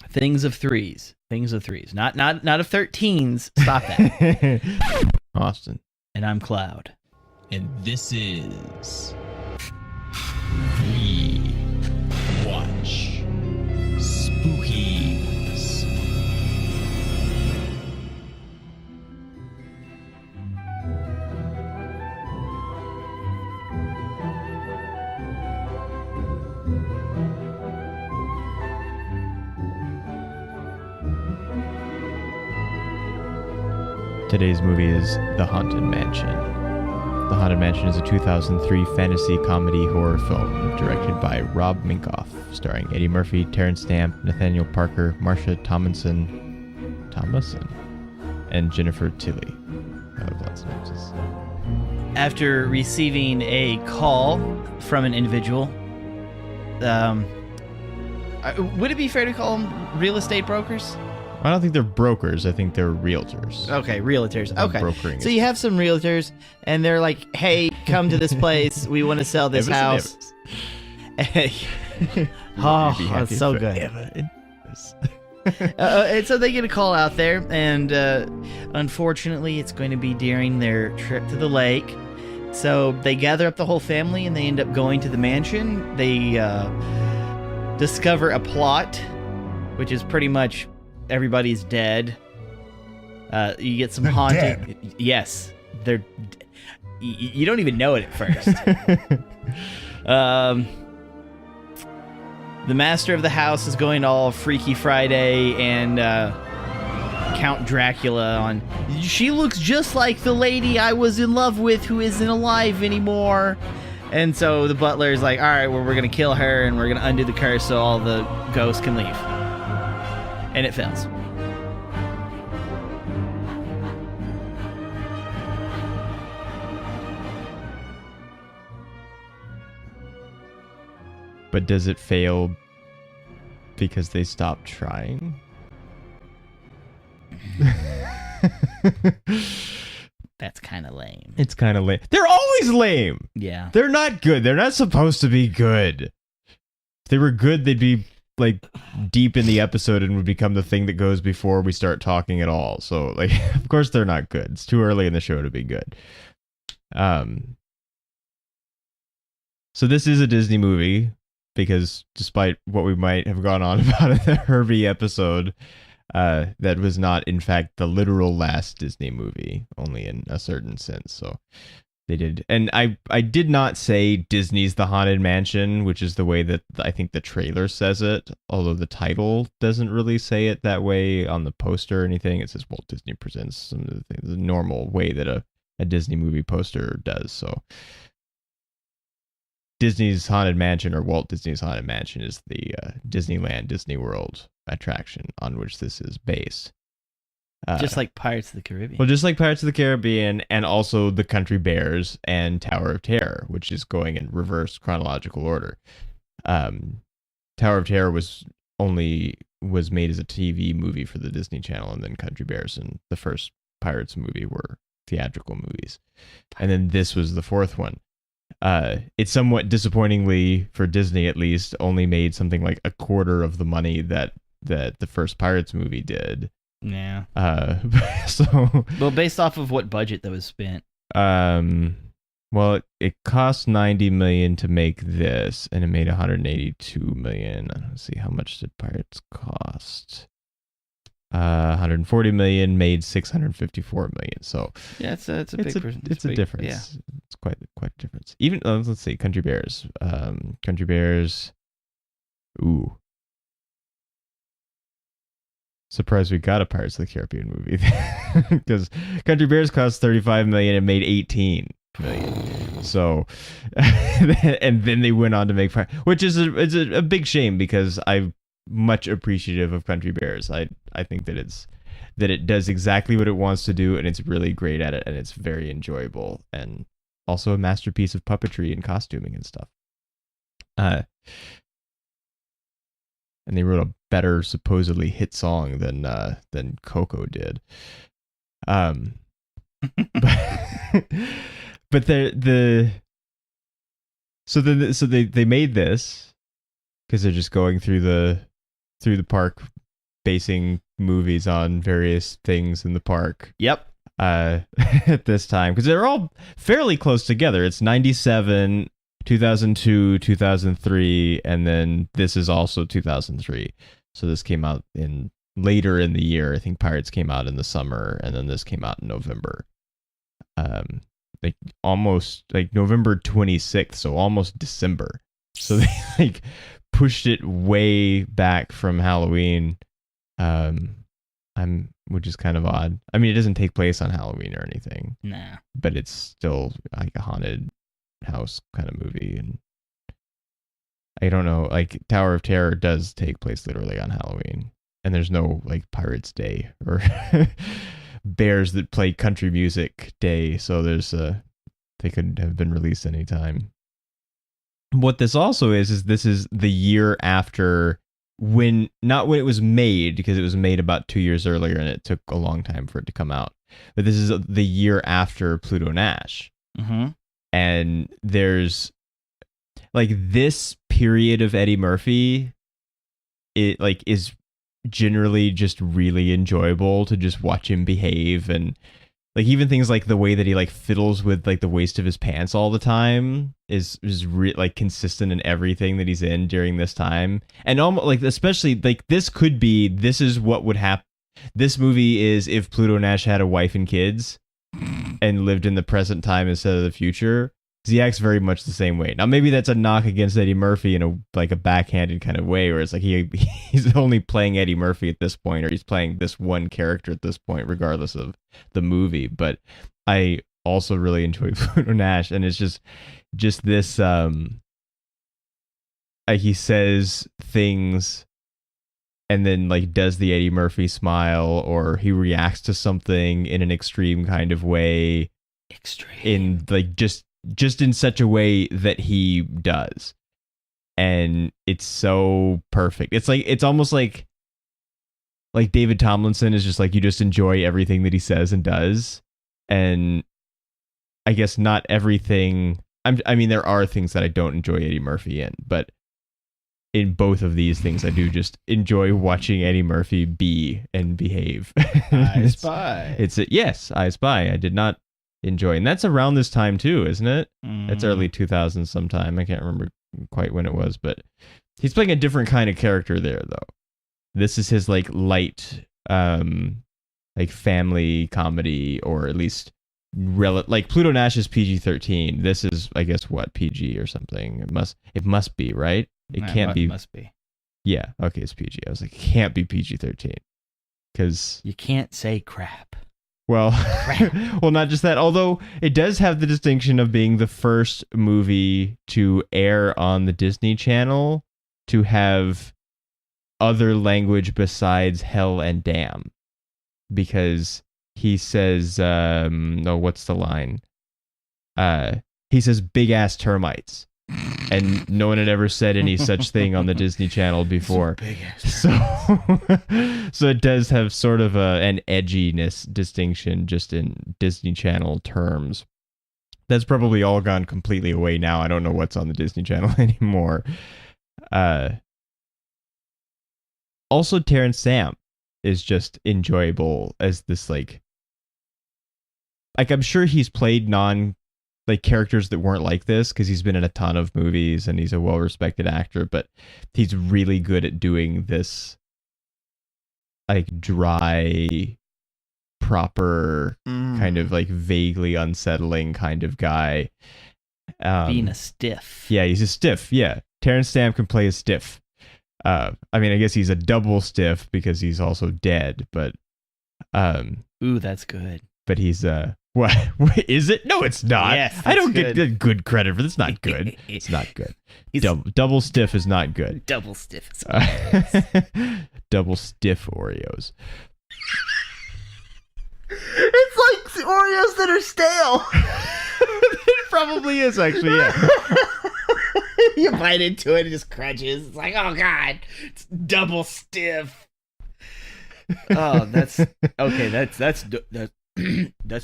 Things of threes. Things of threes. Not of 13s. Stop that. Austin. And I'm Cloud. And this is We Watch Spookies. Today's movie is The Haunted Mansion. The Haunted Mansion is a 2003 fantasy comedy horror film directed by Rob Minkoff, starring Eddie Murphy, Terrence Stamp, Nathaniel Parker, Marsha Tomlinson, and Jennifer Tilly. I love that synopsis. After receiving a call from an individual, would it be fair to call them real estate brokers? I don't think they're brokers. I think they're realtors. Okay, realtors. Okay. Brokering. So you have some realtors, and they're like, hey, come to this place. We want to sell this house. Oh, that's so good. And so they get a call out there, and unfortunately, it's going to be during their trip to the lake. So they gather up the whole family, and they end up going to the mansion. They discover a plot, which is pretty much everybody's dead. You get some haunting. Dead. Yes, they're. You don't even know it at first. The master of the house is going all Freaky Friday and Count Dracula on. She looks just like the lady I was in love with, who isn't alive anymore. And so the butler is like, all right, well, we're gonna kill her and we're gonna undo the curse so all the ghosts can leave. And it fails. But does it fail because they stopped trying? That's kind of lame. It's kind of lame. They're always lame. Yeah. They're not good. They're not supposed to be good. If they were good, they'd be like deep in the episode and would become the thing that goes before we start talking at all. So like, of course they're not good. It's too early in the show to be good. So this is a Disney movie because despite what we might have gone on about in the Herbie episode, that was not in fact the literal last Disney movie, only in a certain sense. So they did. And I did not say Disney's The Haunted Mansion, which is the way that I think the trailer says it, although the title doesn't really say it that way on the poster or anything. It says Walt Disney Presents, some of the things, the normal way that a Disney movie poster does. So Disney's Haunted Mansion, or Walt Disney's Haunted Mansion, is the Disneyland, Disney World attraction on which this is based. Just like Pirates of the Caribbean. Well, just like Pirates of the Caribbean, and also the Country Bears and Tower of Terror, which is going in reverse chronological order. Tower of Terror was made as a TV movie for the Disney Channel, and then Country Bears and the first Pirates movie were theatrical movies. And then this was the fourth one. It somewhat disappointingly, for Disney at least, only made something like a quarter of the money that the first Pirates movie did. Yeah. So well, based off of what budget that was spent. Well, it cost $90 million to make this, and it made $182 million. Let's see, how much did Pirates cost? $140 million, made $654 million. So yeah, it's a big it's a difference. Yeah. It's quite a difference. Even let's see, Country Bears. Country Bears. Ooh. Surprised we got a Pirates of the Caribbean movie because Country Bears cost $35 million and made $18 million. So, and then they went on to make which is a big shame because I'm much appreciative of Country Bears. I think that it does exactly what it wants to do, and it's really great at it, and it's very enjoyable, and also a masterpiece of puppetry and costuming and stuff. And they wrote a better supposedly hit song than Coco did. But so they made this because they're just going through the park basing movies on various things in the park. Yep. At this time, because they're all fairly close together. It's 97, 2002, 2003, and then this is also 2003. So this came out in later in the year. I think Pirates came out in the summer, and then this came out in November. Like almost like November 26th, so almost December. So they like pushed it way back from Halloween. Which is kind of odd. I mean, it doesn't take place on Halloween or anything. Nah. But it's still like a haunted house kind of movie. And I don't know, like Tower of Terror does take place literally on Halloween. And there's no like Pirates Day or bears that play country music day. So there's they could have been released anytime. What this also is this is the year after not when it was made, because it was made about 2 years earlier and it took a long time for it to come out. But this is the year after Pluto Nash. Mm-hmm. And there's like this period of Eddie Murphy, it like is generally just really enjoyable to just watch him behave. And like even things like the way that he like fiddles with like the waist of his pants all the time is like consistent in everything that he's in during this time. And almost like especially like this is what would happen. This movie is if Pluto Nash had a wife and kids and lived in the present time instead of the future. He acts very much the same way. Now maybe that's a knock against Eddie Murphy in a backhanded kind of way, where it's like he's only playing Eddie Murphy at this point, or he's playing this one character at this point, regardless of the movie. But I also really enjoy Pluto Nash, and it's just this he says things and then like does the Eddie Murphy smile, or he reacts to something in an extreme kind of way. Extreme. In like just in such a way that he does. And it's so perfect. It's almost like David Tomlinson is just like, you just enjoy everything that he says and does. And I guess not everything. I mean, there are things that I don't enjoy Eddie Murphy in, but in both of these things, I do just enjoy watching Eddie Murphy be and behave. I Spy. Yes, I Spy. I did not enjoy, and that's around this time too, isn't it? It's early 2000s sometime. I can't remember quite when it was, but he's playing a different kind of character there, though. This is his like light, like family comedy, or at least like Pluto Nash is PG-13. This is, I guess, what, PG or something. It must be, right? It can't be. Must be. Yeah. Okay, it's PG. I was like, it can't be PG-13 because you can't say crap. Well, well, not just that. Although it does have the distinction of being the first movie to air on the Disney Channel to have other language besides hell and damn, because he says, what's the line? He says big ass termites. And no one had ever said any such thing on the Disney Channel before. So it does have sort of an edginess distinction just in Disney Channel terms. That's probably all gone completely away now. I don't know what's on the Disney Channel anymore. Also, Terrence Stamp is just enjoyable as this like I'm sure he's played characters that weren't like this because he's been in a ton of movies and he's a well-respected actor, but he's really good at doing this like dry, proper kind of like vaguely unsettling kind of guy. Being a stiff. Yeah, he's a stiff. Yeah. Terrence Stamp can play a stiff. I mean, I guess he's a double stiff because he's also dead, but ooh, that's good. But he's what is it? No, it's not. Yes, I don't get good credit for this. It's not good. It's not good. Double stiff is not good. Double stiff is double stiff Oreos. It's like Oreos that are stale. It probably is, actually, yeah. You bite into it, it just crunches. It's like, oh god, it's double stiff. Oh, that's okay. That's that's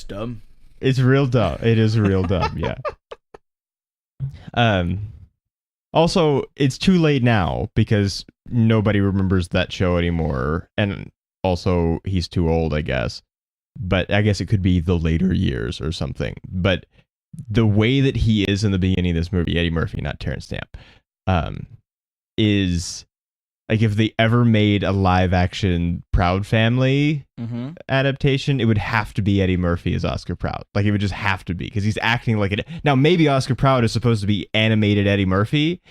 dumb. It's real dumb. It is real dumb. Yeah. Also, it's too late now because nobody remembers that show anymore. And also, he's too old, I guess. But I guess it could be the later years or something. But the way that he is in the beginning of this movie, Eddie Murphy, not Terrence Stamp, is like if they ever made a live action Proud Family adaptation, it would have to be Eddie Murphy as Oscar Proud. Like it would just have to be because he's acting like it. Now maybe Oscar Proud is supposed to be animated Eddie Murphy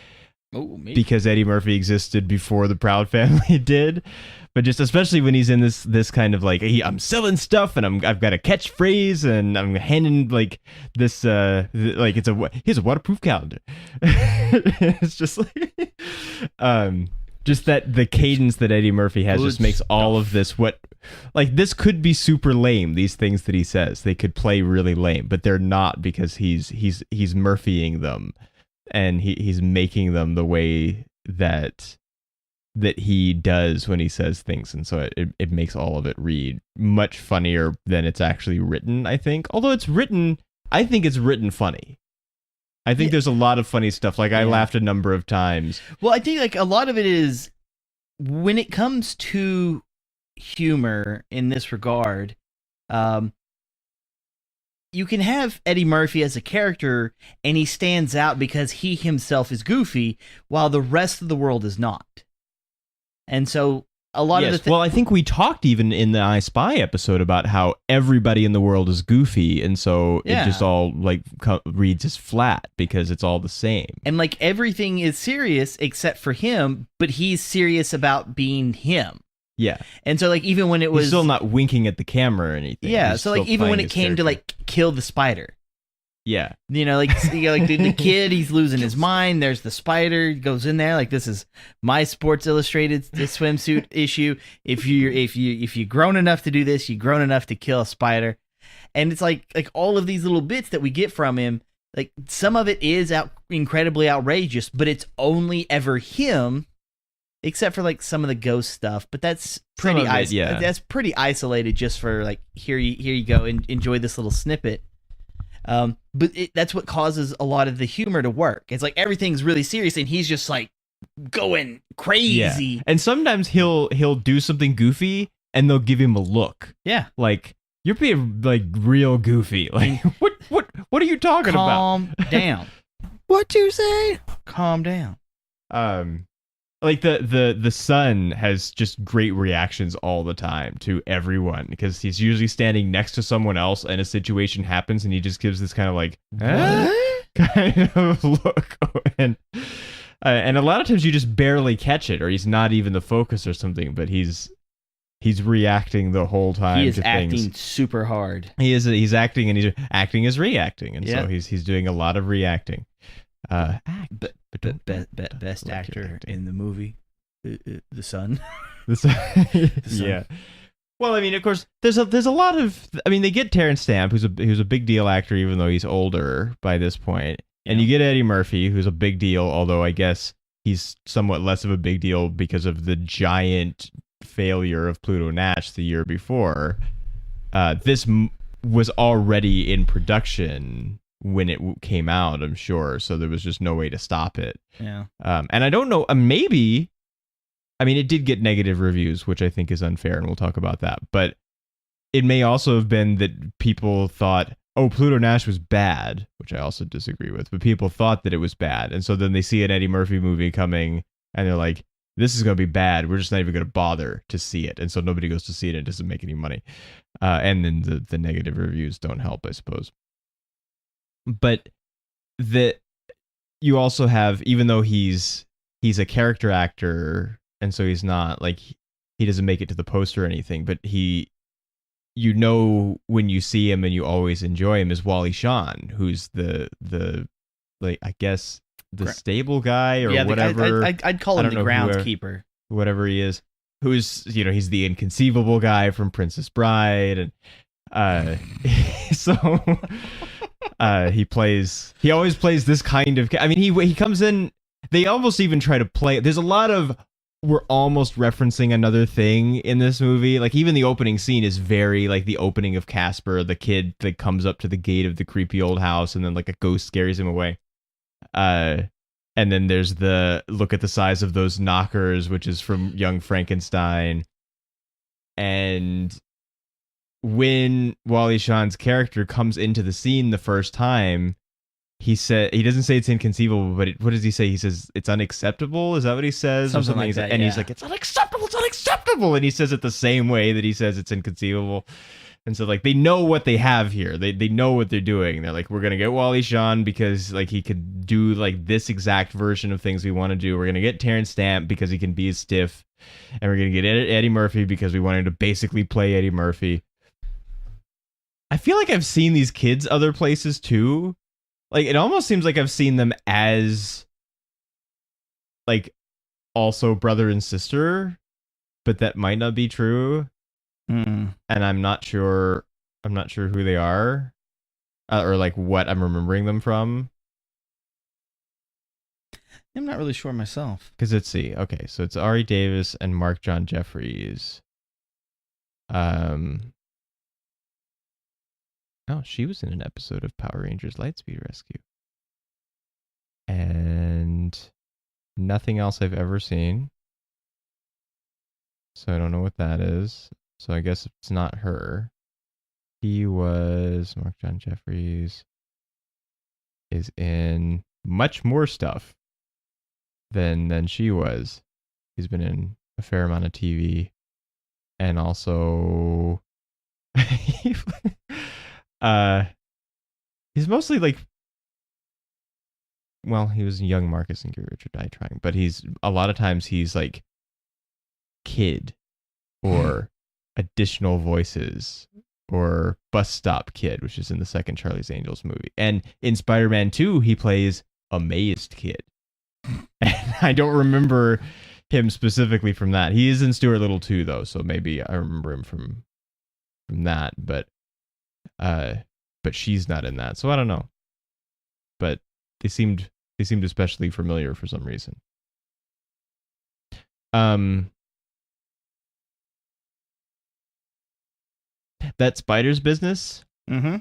because Eddie Murphy existed before the Proud Family did. But just especially when he's in this kind of like I'm selling stuff and I've got a catchphrase and I'm handing like this like here's a waterproof calendar. It's just like just that the cadence that Eddie Murphy has just makes all of this this could be super lame. These things that he says they could play really lame, but they're not because he's Murphying them and he's making them the way that he does when he says things, and so it makes all of it read much funnier than it's actually written, I think. Although I think it's written funny. I think there's a lot of funny stuff. Like I laughed a number of times. Well, I think like a lot of it is when it comes to humor in this regard, you can have Eddie Murphy as a character and he stands out because he himself is goofy while the rest of the world is not. And so a lot of the well, I think we talked even in the I Spy episode about how everybody in the world is goofy, and so it just all like reads as flat because it's all the same. And like everything is serious except for him, but he's serious about being him. Yeah. And so like even when it was he's still not winking at the camera or anything. Yeah, he's so like even when it came to like kill the spider. Yeah. You know, like the kid, he's losing his mind. There's the spider, goes in there. Like this is my Sports Illustrated swimsuit issue. If you're grown enough to do this, you're grown enough to kill a spider. And it's like all of these little bits that we get from him. Like some of it is incredibly outrageous, but it's only ever him, except for like some of the ghost stuff. But that's pretty that's pretty isolated. Just for like here you go and enjoy this little snippet. But that's what causes a lot of the humor to work. It's like everything's really serious and he's just like going crazy. Yeah. And sometimes he'll do something goofy and they'll give him a look. Yeah. Like you're being like real goofy. Like what are you talking about? Calm down. What you say? Calm down. Like the son has just great reactions all the time to everyone because he's usually standing next to someone else and a situation happens and he just gives this kind of like kind of look and a lot of times you just barely catch it or he's not even the focus or something, but he's reacting the whole time. He is to acting things. super hard. He's acting and he's acting is reacting, and so he's doing a lot of reacting. Best actor in the movie, the son. Yeah. Well, I mean, of course, there's a lot of. I mean, they get Terrence Stamp, who's a big deal actor, even though he's older by this point, and you get Eddie Murphy, who's a big deal, although I guess he's somewhat less of a big deal because of the giant failure of Pluto Nash the year before. This was already in production when it came out, I'm sure, so there was just no way to stop it. Yeah. And I don't know, maybe, I mean, it did get negative reviews, which I think is unfair, and we'll talk about that, but it may also have been that people thought, oh, Pluto Nash was bad, which I also disagree with, but people thought that it was bad, and so then they see an Eddie Murphy movie coming, and they're like, this is going to be bad, we're just not even going to bother to see it, and so nobody goes to see it, and it doesn't make any money. And then the negative reviews don't help, I suppose. But you also have, even though he's a character actor, and so he's not like he doesn't make it to the poster or anything, but when you see him and you always enjoy him, is Wally Shawn, who's the like I guess the stable guy or whatever. I'd call him the groundskeeper, whatever he is. Who's he's the inconceivable guy from Princess Bride, and so. He always plays this kind of, I mean, he comes in, they almost even try to play, there's a lot of, we're almost referencing another thing in this movie, like even the opening scene is very like the opening of Casper, the kid that comes up to the gate of the creepy old house and then like a ghost scares him away. And then there's the look at the size of those knockers, which is from Young Frankenstein. And when Wally Shawn's character comes into the scene the first time, he doesn't say it's inconceivable, but what does he say? He says it's unacceptable. Is that what he says? Something like that, And yeah. he's like, it's unacceptable. And he says it the same way that he says it's inconceivable. And so, like, they know what they have here. They know what they're doing. They're like, we're going to get Wally Shawn because, like, he could do, like, this exact version of things we want to do. We're going to get Terrence Stamp because he can be stiff. And we're going to get Eddie Murphy because we want him to basically play Eddie Murphy. I feel like I've seen these kids other places, too. Like, it almost seems like I've seen them as, like, also brother and sister. But that might not be true. Mm. And I'm not sure who they are, or like what I'm remembering them from. I'm not really sure myself. Because let's see. Okay, so it's Ari Davis and Mark John Jeffries. Oh, she was in an episode of Power Rangers Lightspeed Rescue. And nothing else I've ever seen. So I don't know what that is. So I guess it's not her. He was Mark John Jeffries is in much more stuff than she was. He's been in a fair amount of TV, and also he's mostly like, well, he was young Marcus and Gary Richard Die Trying, but he's a lot of times he's like Kid or additional voices or Bus Stop Kid, which is in the second Charlie's Angels movie. And in Spider-Man 2, he plays Amazed Kid. And I don't remember him specifically from that. He is in Stuart Little 2, though, so maybe I remember him from that, but she's not in that, so I don't know. But they seemed especially familiar for some reason. That spiders business, Mm-hmm.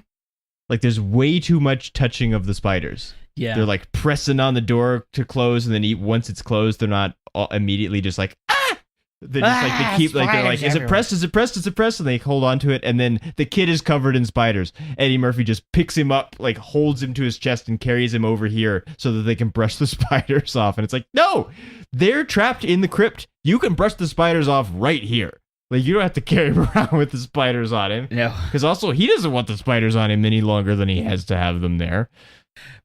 like there's way too much touching of the spiders. Yeah. They're like pressing on the door to close, and then once it's closed, they're not immediately just like, ah! They're just like, they keep like, they're like, is it pressed? Is it pressed? Is it pressed? And they hold on to it, and then the kid is covered in spiders. Eddie Murphy just picks him up, like holds him to his chest and carries him over here so that they can brush the spiders off. And it's like, no, they're trapped in the crypt. You can brush the spiders off right here. Like, you don't have to carry him around with the spiders on him. No. Because also, he doesn't want the spiders on him any longer than he has to have them there.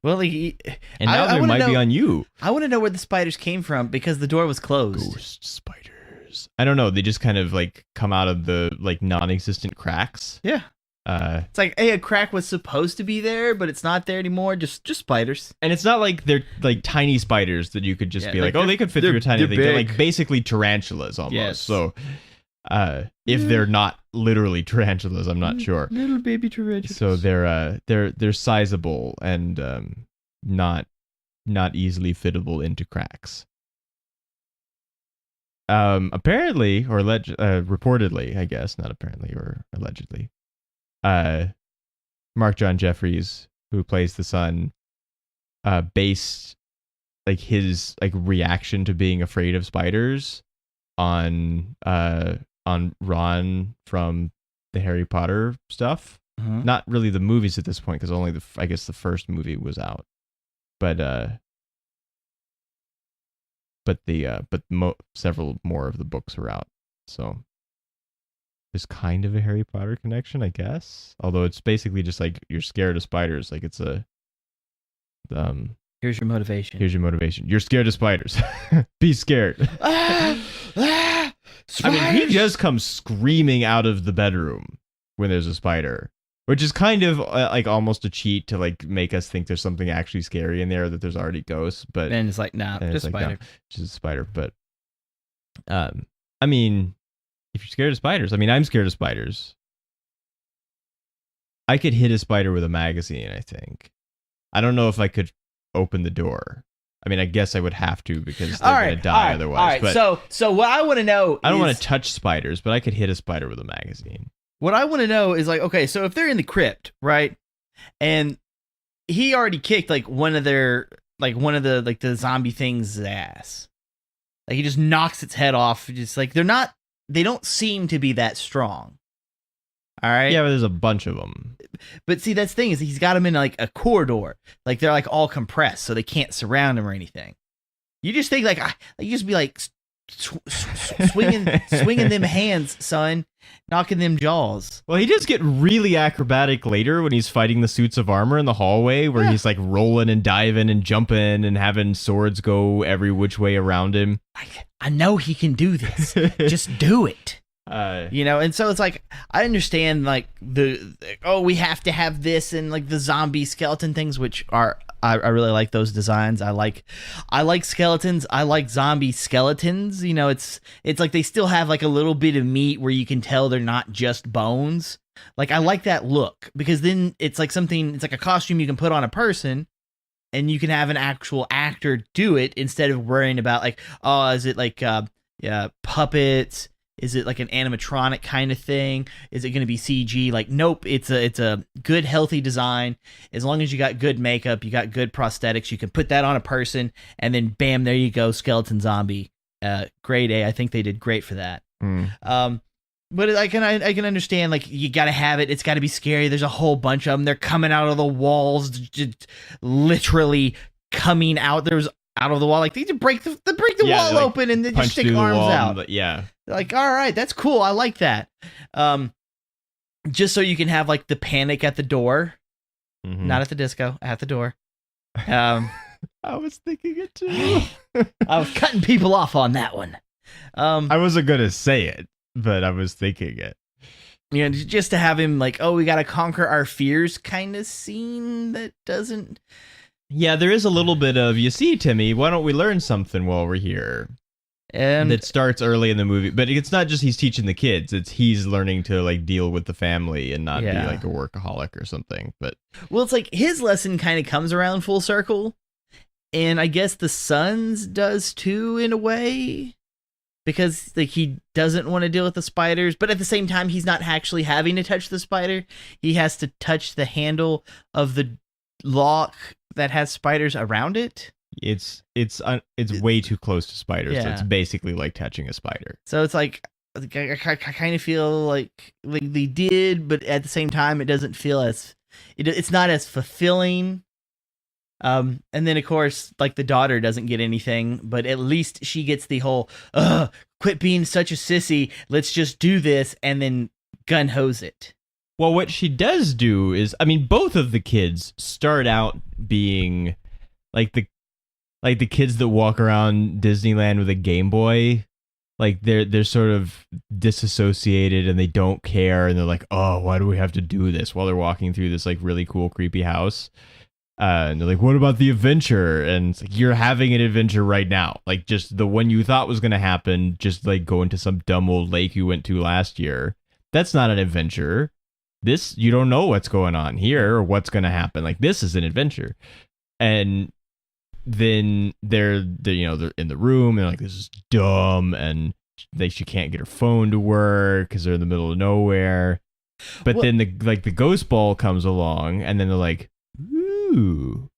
Well, And now they might be on you. I want to know where the spiders came from because the door was closed. Ghost spiders. I don't know. They just kind of like come out of the like non-existent cracks. Yeah. It's like, hey, a crack was supposed to be there, but it's not there anymore. Just spiders. And it's not like they're like tiny spiders that you could just be like, oh, they could fit through a tiny thing. big. They're like basically tarantulas almost. Yes. So if they're not literally tarantulas, I'm not sure. Little baby tarantulas. So they're sizable and not easily fittable into cracks. Apparently, or reportedly, I guess, not apparently or allegedly, Mark John Jeffries, who plays the son, based like his like reaction to being afraid of spiders on Ron from the Harry Potter stuff. Mhm. Not really the movies at this point, because only I guess the first movie was out, but several more of the books were out. So there's kind of a Harry Potter connection, I guess. Although it's basically just like you're scared of spiders. Like it's a Here's your motivation. here's your motivation. You're scared of spiders. Be scared. I mean, he just comes screaming out of the bedroom when there's a spider, which is kind of like almost a cheat to like make us think there's something actually scary in there, that there's already ghosts. But And it's like, nah, and just it's like, spider. no, just a spider. But I mean, if you're scared of spiders, I mean, I'm scared of spiders. I could hit a spider with a magazine, I think. I don't know if I could open the door. I mean, I guess I would have to because they're going to die otherwise. All right. But So what I want to know I don't is, want to touch spiders, but I could hit a spider with a magazine. what I want to know is like, okay, so if they're in the crypt, right? And he already kicked like one of their like one of the the zombie thing's ass. Like he just knocks its head off. Just like they don't seem to be that strong. All right. Yeah, but there's a bunch of them. But see, that's the thing is he's got them in like a corridor. Like they're like all compressed, so they can't surround him or anything. You just think like you just be like swinging them hands, son, knocking them jaws. Well, he does get really acrobatic later when he's fighting the suits of armor in the hallway, where he's like rolling and diving and jumping and having swords go every which way around him. I know he can do this. Just do it. And so it's like I understand like we have to have this and like the zombie skeleton things, which are I really like those designs. I like skeletons. I like zombie skeletons. It's like they still have like a little bit of meat where you can tell they're not just bones. Like I like that look because then it's like it's like a costume you can put on a person and you can have an actual actor do it instead of worrying about like, oh, is it like puppets? Is it like an animatronic kind of thing? Is it going to be CG? Like, nope. It's a good, healthy design. As long as you got good makeup, you got good prosthetics, you can put that on a person, and then bam, there you go, skeleton zombie. Grade A. I think they did great for that. But I can understand like you got to have it. It's got to be scary. There's a whole bunch of them. They're coming out of the walls, just literally coming out. There's out of the wall. Like they just break the wall like, open and then just stick arms out. Yeah. Like, all right, that's cool. I like that. Just so you can have like the panic at the door, not at the disco, at the door. I was thinking it too. I was cutting people off on that one. I wasn't gonna say it, but I was thinking it. Just to have him like, oh, we got to conquer our fears kind of scene that doesn't. Yeah, there is a little bit of, you see, Timmy, why don't we learn something while we're here? And it starts early in the movie, but it's not just he's teaching the kids, it's he's learning to like deal with the family and not be like a workaholic or something. But well, it's like his lesson kind of comes around full circle, and I guess the son's does too in a way, because like he doesn't want to deal with the spiders, but at the same time he's not actually having to touch the spider. He has to touch the handle of the lock that has spiders around it. It's way too close to spiders. Yeah. So it's basically like touching a spider. So it's like I kind of feel like they did, but at the same time, it doesn't feel as it's not as fulfilling. And then of course, like the daughter doesn't get anything, but at least she gets the whole quit being such a sissy. Let's just do this, and then gun hose it. Well, what she does do is, I mean, both of the kids start out being like the kids that walk around Disneyland with a Game Boy. Like they're sort of disassociated and they don't care, and they're like, oh, why do we have to do this, while they're walking through this like really cool creepy house. And they're like, what about the adventure? And it's like, you're having an adventure right now. Like just the one you thought was going to happen, just like going to some dumb old lake you went to last year. That's not an adventure. This, you don't know what's going on here or what's going to happen. Like this is an adventure. And then they're in the room and like, this is dumb, and she can't get her phone to work because they're in the middle of nowhere. But then the ghost ball comes along, and then they're like, ooh,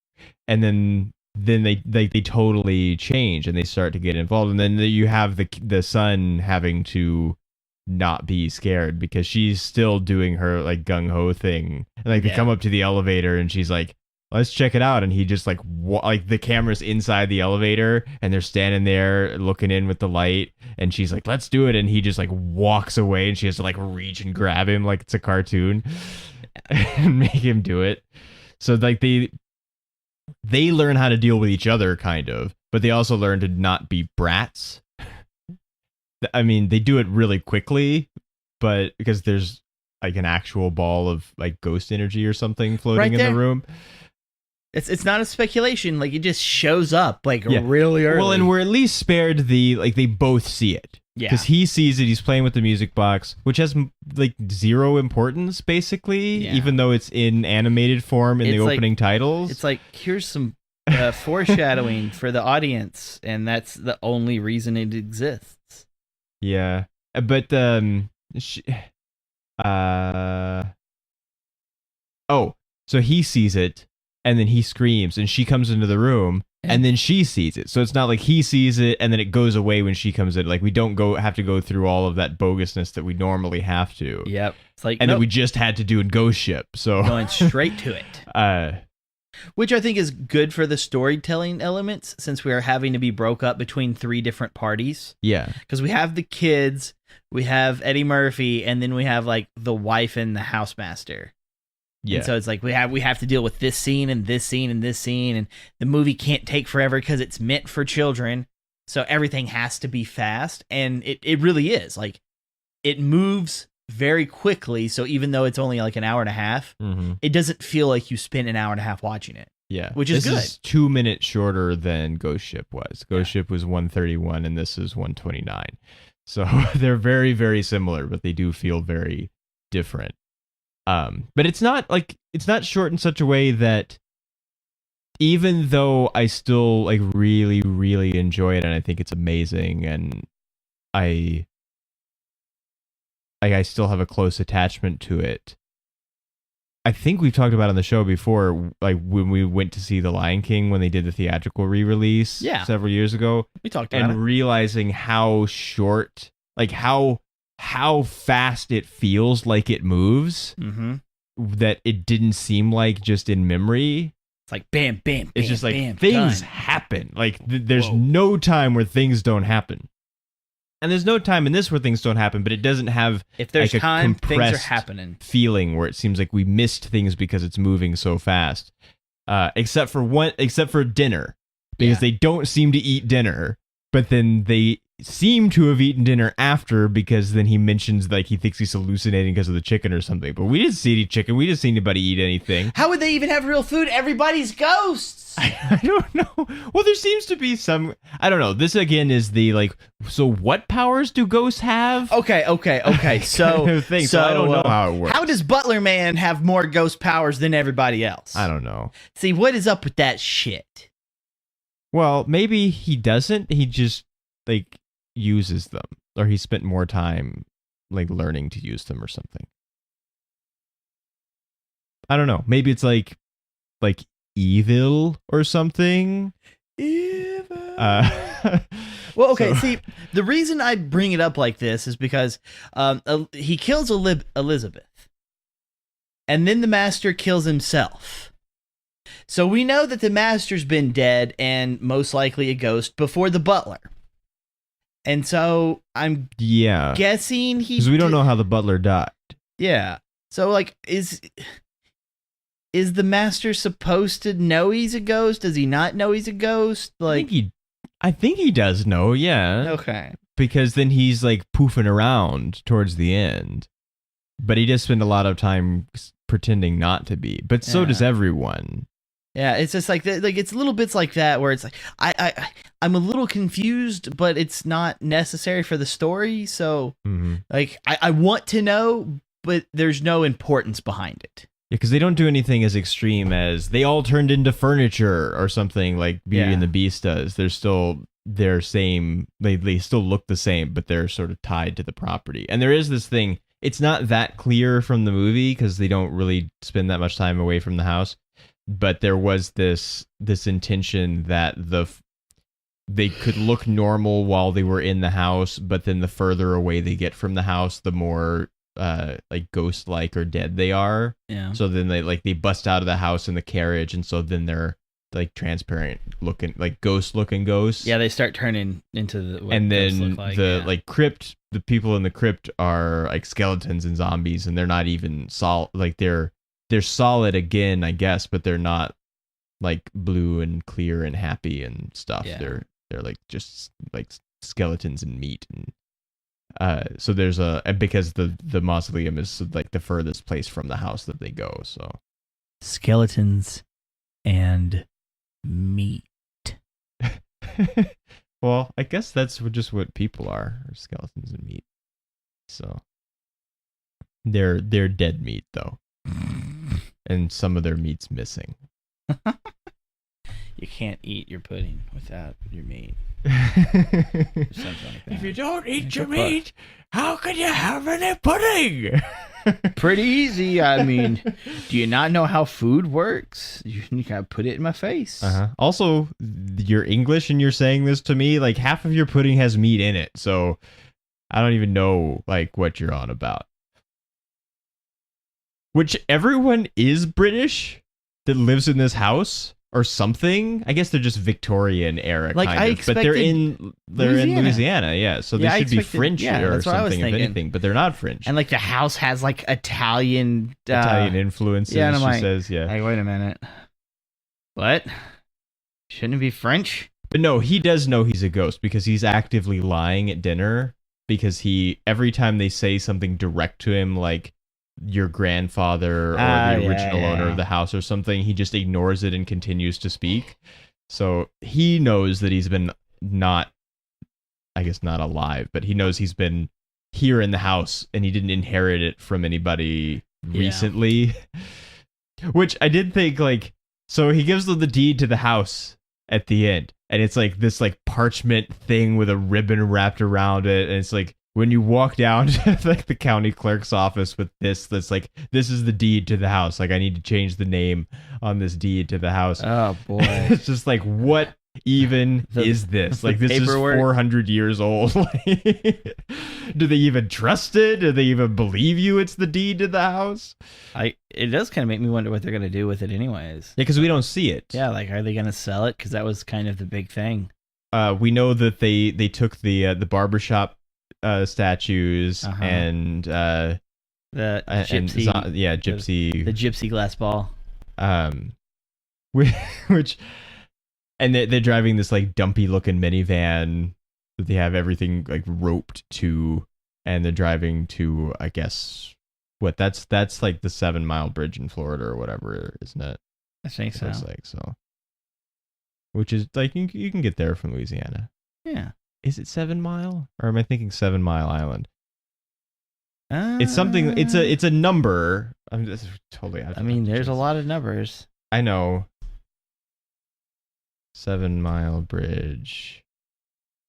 and then they totally change and they start to get involved, and then you have the son having to not be scared because she's still doing her like gung-ho thing, and like they come up to the elevator and she's like, let's check it out, and he just like the camera's inside the elevator and they're standing there looking in with the light, and she's like, let's do it, and he just like walks away and she has to like reach and grab him like it's a cartoon and make him do it. So like they learn how to deal with each other kind of, but they also learn to not be brats. I mean, they do it really quickly, but because there's like an actual ball of like ghost energy or something floating in the room. It's not a speculation. Like it just shows up like really early. Well, and we're at least spared they both see it. Yeah. Because he sees it, he's playing with the music box, which has like zero importance basically, even though it's in animated form in the opening titles. It's like, here's some foreshadowing for the audience, and that's the only reason it exists. Yeah, but so he sees it, and then he screams, and she comes into the room, and then she sees it. So it's not like he sees it and then it goes away when she comes in. Like we don't have to go through all of that bogusness that we normally have to. Yep. It's like, and that we just had to do in Ghost Ship. So going straight to it. Which I think is good for the storytelling elements, since we are having to be broke up between 3 different parties. Yeah. Because we have the kids, we have Eddie Murphy, and then we have like the wife and the housemaster. Yeah. And so it's like we have to deal with this scene and this scene and this scene, and the movie can't take forever because it's meant for children. So everything has to be fast, and it really is. Like, it moves very quickly, so even though it's only like an hour and a half, it doesn't feel like you spent an hour and a half watching it. Yeah. Which is good. This is 2 minutes shorter than Ghost Ship was. Ghost Ship was 131 and this is 129. So they're very, very similar, but they do feel very different. But it's not short in such a way that even though I still like really, really enjoy it and I think it's amazing and I still have a close attachment to it. I think we've talked about on the show before, like when we went to see The Lion King when they did the theatrical re-release several years ago. We talked about it. And realizing how short, like how fast it feels like it moves, that it didn't seem like just in memory. It's like bam, bam, bam. It's just like bam, things done. happen. Like there's no time where things don't happen. And there's no time in this where things don't happen, but it doesn't have if there's like time, a things are compressed happening. feeling where it seems like we missed things because it's moving so fast. Except for dinner, because they don't seem to eat dinner, but then they seem to have eaten dinner after, because then he mentions like he thinks he's hallucinating because of the chicken or something. But we didn't see any chicken. We didn't see anybody eat anything. How would they even have real food? Everybody's ghosts. I don't know. Well, there seems to be some. I don't know. This again is the like. So what powers do ghosts have? Okay. So, kind of thing. So I don't know how it works. How does Butler Man have more ghost powers than everybody else? I don't know. See, what is up with that shit? Well, maybe he doesn't. He just like uses them, or he spent more time like learning to use them or something. I don't know. Maybe it's like evil or something. Evil. Well, okay. See, the reason I bring it up like this is because he kills Elizabeth, and then the master kills himself. So we know that the master's been dead and most likely a ghost before the butler. And so I'm guessing he... Because we don't know how the butler died. Yeah. So, like, is the master supposed to know he's a ghost? Does he not know he's a ghost? Like, I think he does know, yeah. Okay. Because then he's, like, poofing around towards the end. But he does spend a lot of time pretending not to be. But so does everyone. Yeah, it's just like it's little bits like that where it's like I'm a little confused, but it's not necessary for the story. So like I want to know, but there's no importance behind it. Yeah, because they don't do anything as extreme as they all turned into furniture or something like Beauty and the Beast does. They're still their same. They still look the same, but they're sort of tied to the property. And there is this thing. It's not that clear from the movie because they don't really spend that much time away from the house. But there was this intention that they could look normal while they were in the house, but then the further away they get from the house, the more like ghost-like or dead they are. Yeah. So then they bust out of the house in the carriage, and so then they're like transparent looking, like ghost-looking ghosts. Yeah, they start turning into the. And then like crypt, the people in the crypt are like skeletons and zombies, and they're not even solid. Like they're solid again, I guess, but they're not like blue and clear and happy and stuff. Yeah. They're like just like skeletons and meat, and so there's because the mausoleum is like the furthest place from the house that they go. So skeletons and meat. Well, I guess that's just what people are skeletons and meat. So they're dead meat though. And some of their meat's missing. You can't eat your pudding without your meat. Like if you don't eat your meat, how can you have any pudding? Pretty easy. I mean, do you not know how food works? You gotta put it in my face. Also, your English and you're saying this to me, like half of your pudding has meat in it, so I don't even know like what you're on about. Which everyone is British that lives in this house or something. I guess they're just Victorian era, Like, kind I of. But they're in Louisiana, yeah. So they Yeah, I should be expected- French yeah, or that's what I was something, if thinking. anything. But they're not French. And like the house has like Italian Influences, yeah, and I'm she like, says, yeah. Hey, wait a minute. What? Shouldn't it be French? But no, he does know he's a ghost because he's actively lying at dinner because every time they say something direct to him, like your grandfather or the original owner of the house or something, he just ignores it and continues to speak. So he knows that he's been not alive, but he knows he's been here in the house and he didn't inherit it from anybody recently. Which I did think, like, so he gives them the deed to the house at the end, and it's like this like parchment thing with a ribbon wrapped around it, and it's like when you walk down to like the county clerk's office with that's like, this is the deed to the house, like I need to change the name on this deed to the house. Oh boy. It's just like, what even is this? Like, this paperwork. is 400 years old. Do they even trust it? Do they even believe you it's the deed to the house? It does kind of make me wonder what they're gonna do with it anyways. Yeah, because we don't see it. Yeah, like, are they gonna sell it? Because that was kind of the big thing. We know that they took the barbershop statues and The gypsy, gypsy, the gypsy glass ball. Which and they're driving this like dumpy looking minivan that they have everything like roped to, and they're driving to, I guess, what that's like the 7 Mile Bridge in Florida or whatever, isn't it? I think so. It's like, so, which is like you can get there from Louisiana. Yeah. Is it 7 Mile, or am I thinking 7 Mile Island? It's something. It's a number. I'm just totally out. I mean, there's a lot of numbers. I know. 7 Mile Bridge.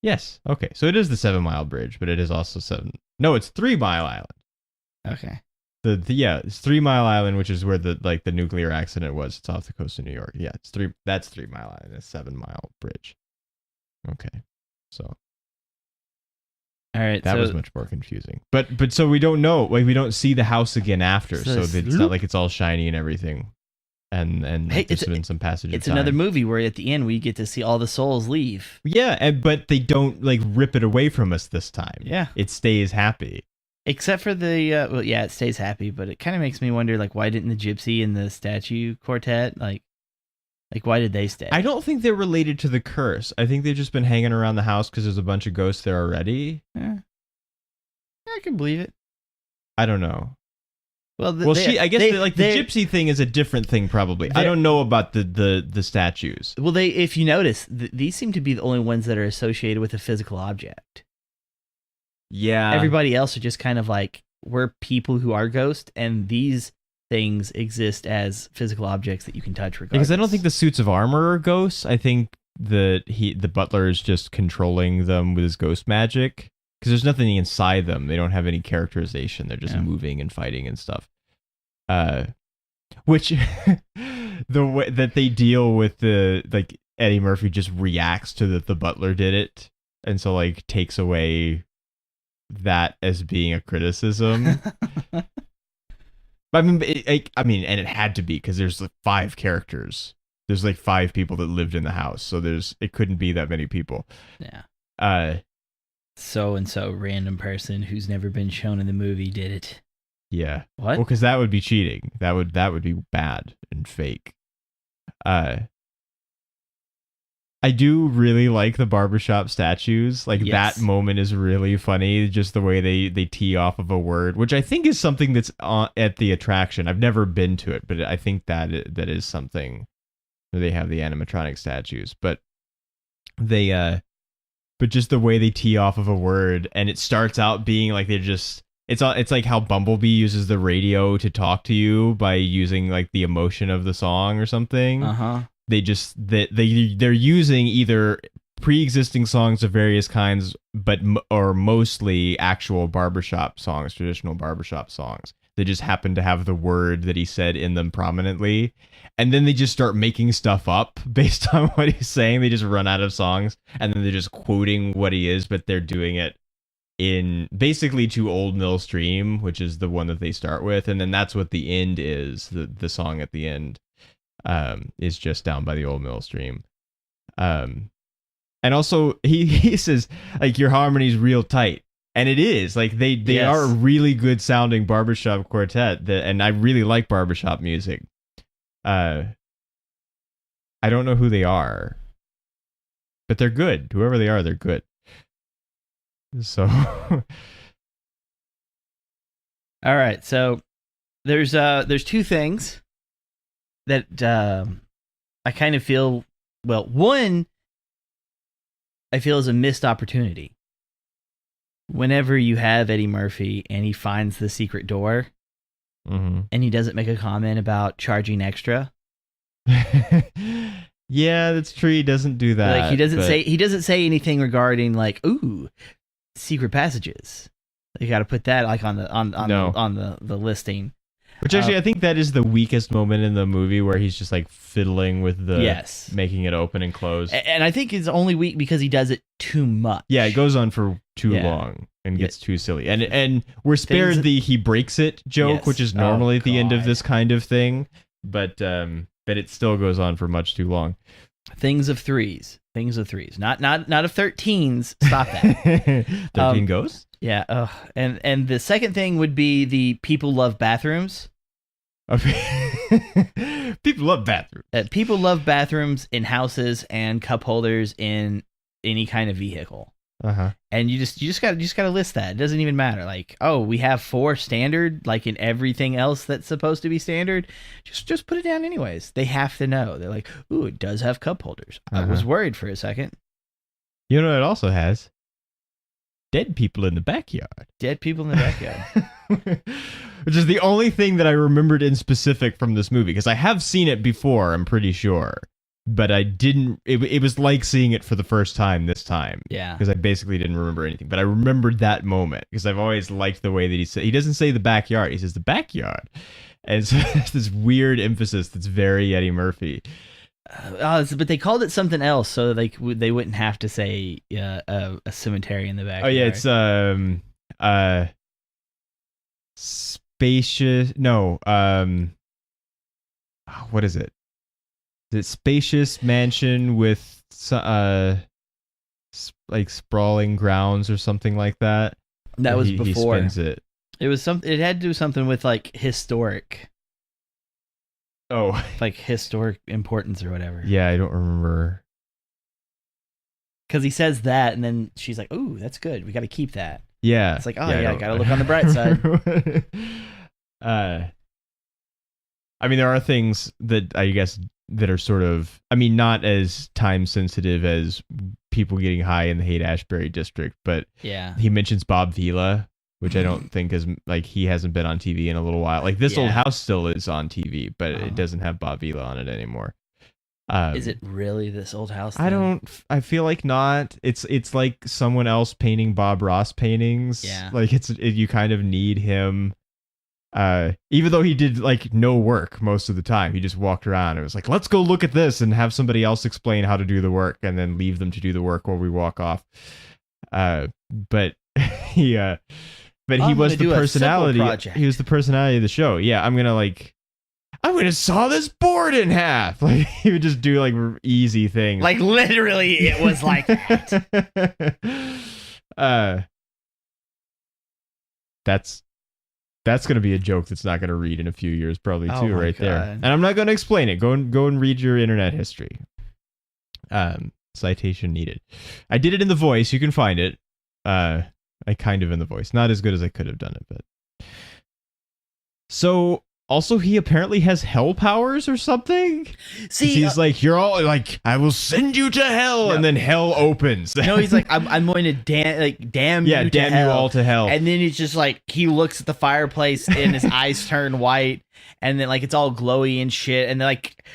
Yes. Okay. So it is the 7 Mile Bridge, but it is also 7. No, it's 3 Mile Island. Okay. It's 3 Mile Island, which is where the nuclear accident was. It's off the coast of New York. Yeah, it's 3. That's 3 Mile Island. It's 7 Mile Bridge. Okay. So. All right. That was much more confusing. But so we don't know. Like, we don't see the house again after. So it's not like it's all shiny and everything. And hey, there's been some passage of time. It's another movie where at the end we get to see all the souls leave. Yeah, but they don't like rip it away from us this time. Yeah. It stays happy. Except for it stays happy, but it kind of makes me wonder, like, why didn't the gypsy and the statue quartet, like why did they stay? I don't think they're related to the curse. I think they've just been hanging around the house because there's a bunch of ghosts there already. Yeah. I can believe it. I don't know. Well, the gypsy thing is a different thing, probably. I don't know about the statues. Well, if you notice, these seem to be the only ones that are associated with a physical object. Yeah. Everybody else are just kind of like, we're people who are ghosts, and these things exist as physical objects that you can touch regardless. Because I don't think the suits of armor are ghosts. I think that the butler is just controlling them with his ghost magic. Because there's nothing inside them. They don't have any characterization. They're just moving and fighting and stuff. Which the way that they deal with Eddie Murphy just reacts to that the butler did it, and so like takes away that as being a criticism. But I mean, and it had to be because there's like 5 characters. There's like 5 people that lived in the house, so it couldn't be that many people. Yeah. So and so random person who's never been shown in the movie did it. Yeah. What? Well, because that would be cheating. That would be bad and fake. I do really like the barbershop statues. Like, yes. That moment is really funny. Just the way they tee off of a word, which I think is something that's at the attraction. I've never been to it, but I think that is something where they have the animatronic statues. But but just the way they tee off of a word, and it starts out being like they're just. It's like how Bumblebee uses the radio to talk to you by using like the emotion of the song or something. They're using either pre-existing songs of various kinds, or mostly actual barbershop songs, traditional barbershop songs. that just happen to have the word that he said in them prominently. And then they just start making stuff up based on what he's saying. They just run out of songs, and then they're just quoting what he is, but they're doing it in basically to Old Mill Stream, which is the one that they start with. And then that's what the end is. The song at the end is just Down by the Old Mill Stream. And also he says, like, your harmony's real tight. And it is. Like, they Yes. are a really good sounding barbershop quartet. And I really like barbershop music. I don't know who they are, but they're good. Whoever they are, they're good. So All right, so there's two things that I kind of feel. Well, one I feel is a missed opportunity. Whenever you have Eddie Murphy and he finds the secret door, and he doesn't make a comment about charging extra. Yeah, that's true. He doesn't do that. Like, he doesn't say anything regarding, like, ooh, secret passages. You got to put that, like, on the listing. Which actually, I think that is the weakest moment in the movie, where he's just like fiddling with the making it open and close. And I think it's only weak because he does it too much. Yeah, it goes on for too long and gets too silly. And we're spared the he breaks it joke, which is normally at the end of this kind of thing, but it still goes on for much too long. Things of threes, not of 13s. Stop that. 13 ghosts. Yeah. And the second thing would be the people love bathrooms. People love bathrooms. People love bathrooms in houses and cup holders in any kind of vehicle. And you just gotta list that. It doesn't even matter. Like, oh, we have 4 standard, like in everything else that's supposed to be standard. Just put it down anyways. They have to know. They're like, ooh, it does have cup holders. I was worried for a second. You know what it also has? Dead people in the backyard. Dead people in the backyard. Which is the only thing that I remembered in specific from this movie, because I have seen it before, I'm pretty sure. But I didn't, it was like seeing it for the first time this time. Yeah. Because I basically didn't remember anything. But I remembered that moment, because I've always liked the way that he doesn't say the backyard, he says the backyard. And so there's this weird emphasis that's very Eddie Murphy. But they called it something else, so they wouldn't have to say a cemetery in the backyard. Oh yeah, it's spacious. No, what is it? The spacious mansion with like sprawling grounds or something like that. That was before. He spins it. It was It had to do something with like historic. Oh, like historic importance or whatever. Yeah, I don't remember. Because he says that, and then she's like, "Ooh, that's good. We got to keep that." Yeah, it's like, oh yeah, got to look on the bright side. I mean, there are things that I guess that are sort of, I mean, not as time sensitive as people getting high in the Haight-Ashbury district, but yeah, he mentions Bob Vila, which I don't think is, like, he hasn't been on TV in a little while. Like, This Old House still is on TV, but it doesn't have Bob Vila on it anymore. Is it really This Old House thing? I feel like not. It's like someone else painting Bob Ross paintings. Yeah. Like, you kind of need him. Even though he did like no work most of the time, he just walked around and was like, let's go look at this and have somebody else explain how to do the work and then leave them to do the work while we walk off. But he was the personality. He was the personality of the show. Yeah, I'm gonna saw this board in half. Like, he would just do like easy things. Like, literally, it was like that. That's going to be a joke that's not going to read in a few years, probably, too, right God. there. And I'm not going to explain it. Go and read your internet history. Citation needed. I did it in the voice. You can find it. I kind of in the voice. Not as good as I could have done it, but. So, also, he apparently has hell powers or something. See, he's like, you're all like, I will send you to hell, and then hell opens. No, he's like, I'm going to damn you to hell. You all to hell. And then he's just like, he looks at the fireplace and his eyes turn white, and then like it's all glowy and shit, and then like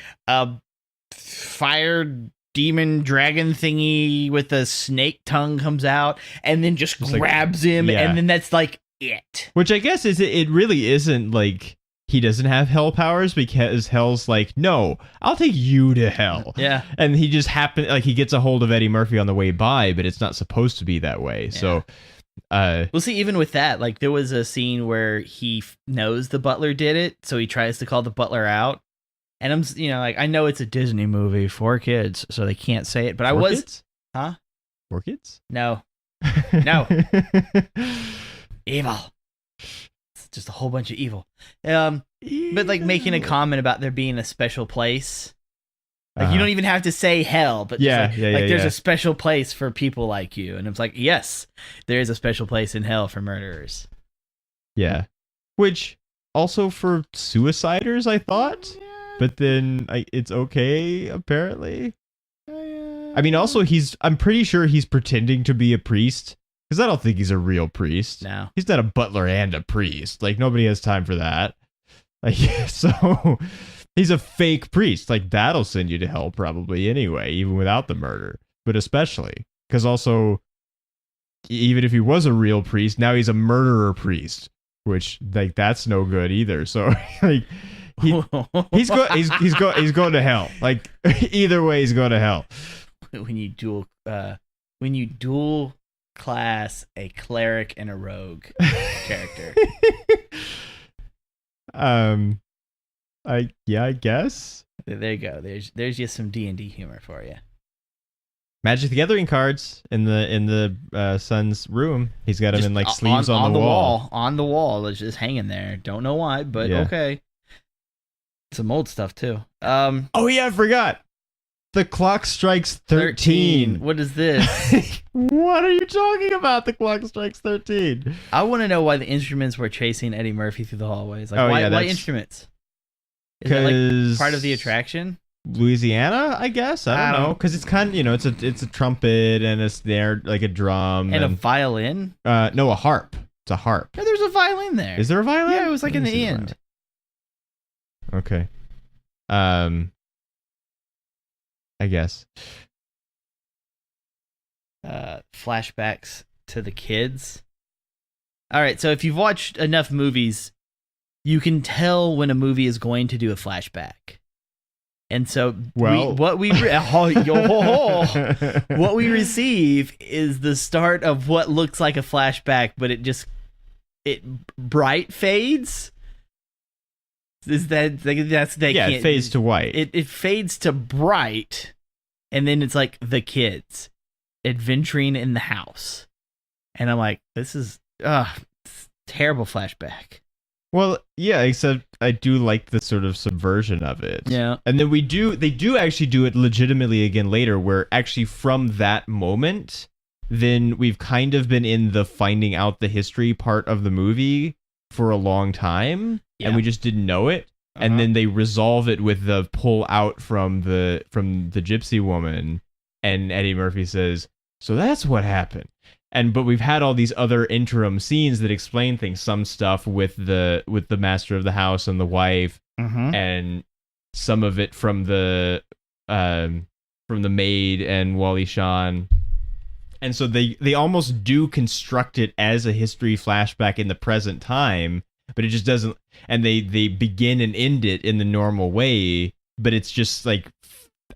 fire demon dragon thingy with a snake tongue comes out, and then just grabs him, and then that's like it. Which I guess it really isn't like he doesn't have hell powers, because hell's like, no, I'll take you to hell. Yeah. And he just he gets a hold of Eddie Murphy on the way by, but it's not supposed to be that way. Yeah. So, we'll see. Even with that, like there was a scene where he knows the butler did it, so he tries to call the butler out. And I'm, like, I know it's a Disney movie for kids, so they can't say it. But I was, kids? huh? For kids? No, no, evil. It's just a whole bunch of evil. But like making a comment about there being a special place. Like you don't even have to say hell, but just there's a special place for people like you. And it's like, yes, there is a special place in hell for murderers. Yeah. Which also for suiciders, I thought. But then it's okay, apparently. I mean, also, I'm pretty sure he's pretending to be a priest. Because I don't think he's a real priest. No. He's not a butler and a priest. Like, nobody has time for that. Like, so he's a fake priest. Like, that'll send you to hell probably anyway, even without the murder. But especially. Because also, even if he was a real priest, now he's a murderer priest. Which, like, that's no good either. So, like... He's going to hell. Like either way, he's going to hell. When you dual class a cleric and a rogue character. I guess. There you go. There's just some D&D humor for you. Magic the Gathering cards in the son's room. He's got them in like sleeves on the wall. On the wall, it's just hanging there. Don't know why, but okay. Some old stuff too. Oh yeah, I forgot. The clock strikes 13. What is this? What are you talking about? The clock strikes 13. I want to know why the instruments were chasing Eddie Murphy through the hallways. Like, why instrumuments? Is it like part of the attraction? Louisiana, I guess. I don't know, because it's kind of it's a trumpet and it's there like a drum and a violin. No, a harp. It's a harp. Yeah, there's a violin there. Is there a violin? Yeah, it was like in the end. Okay. I guess. Flashbacks to the kids. All right, so if you've watched enough movies, you can tell when a movie is going to do a flashback. And so what we receive is the start of what looks like a flashback, but it bright fades. Is that it fades to white. It fades to bright, and then it's like the kids adventuring in the house, and I'm like, this is terrible flashback. Well, yeah, except I do like the sort of subversion of it. Yeah, and then they do actually do it legitimately again later, where actually from that moment, then we've kind of been in the finding out the history part of the movie for a long time. Yeah. And we just didn't know it. Uh-huh. And then they resolve it with the pull out from the gypsy woman, and Eddie Murphy says, "So that's what happened." But we've had all these other interim scenes that explain things. Some stuff with the master of the house and the wife, and some of it from the maid and Wally Shawn. And so they almost do construct it as a history flashback in the present time. But it just doesn't, and they begin and end it in the normal way, but it's just like,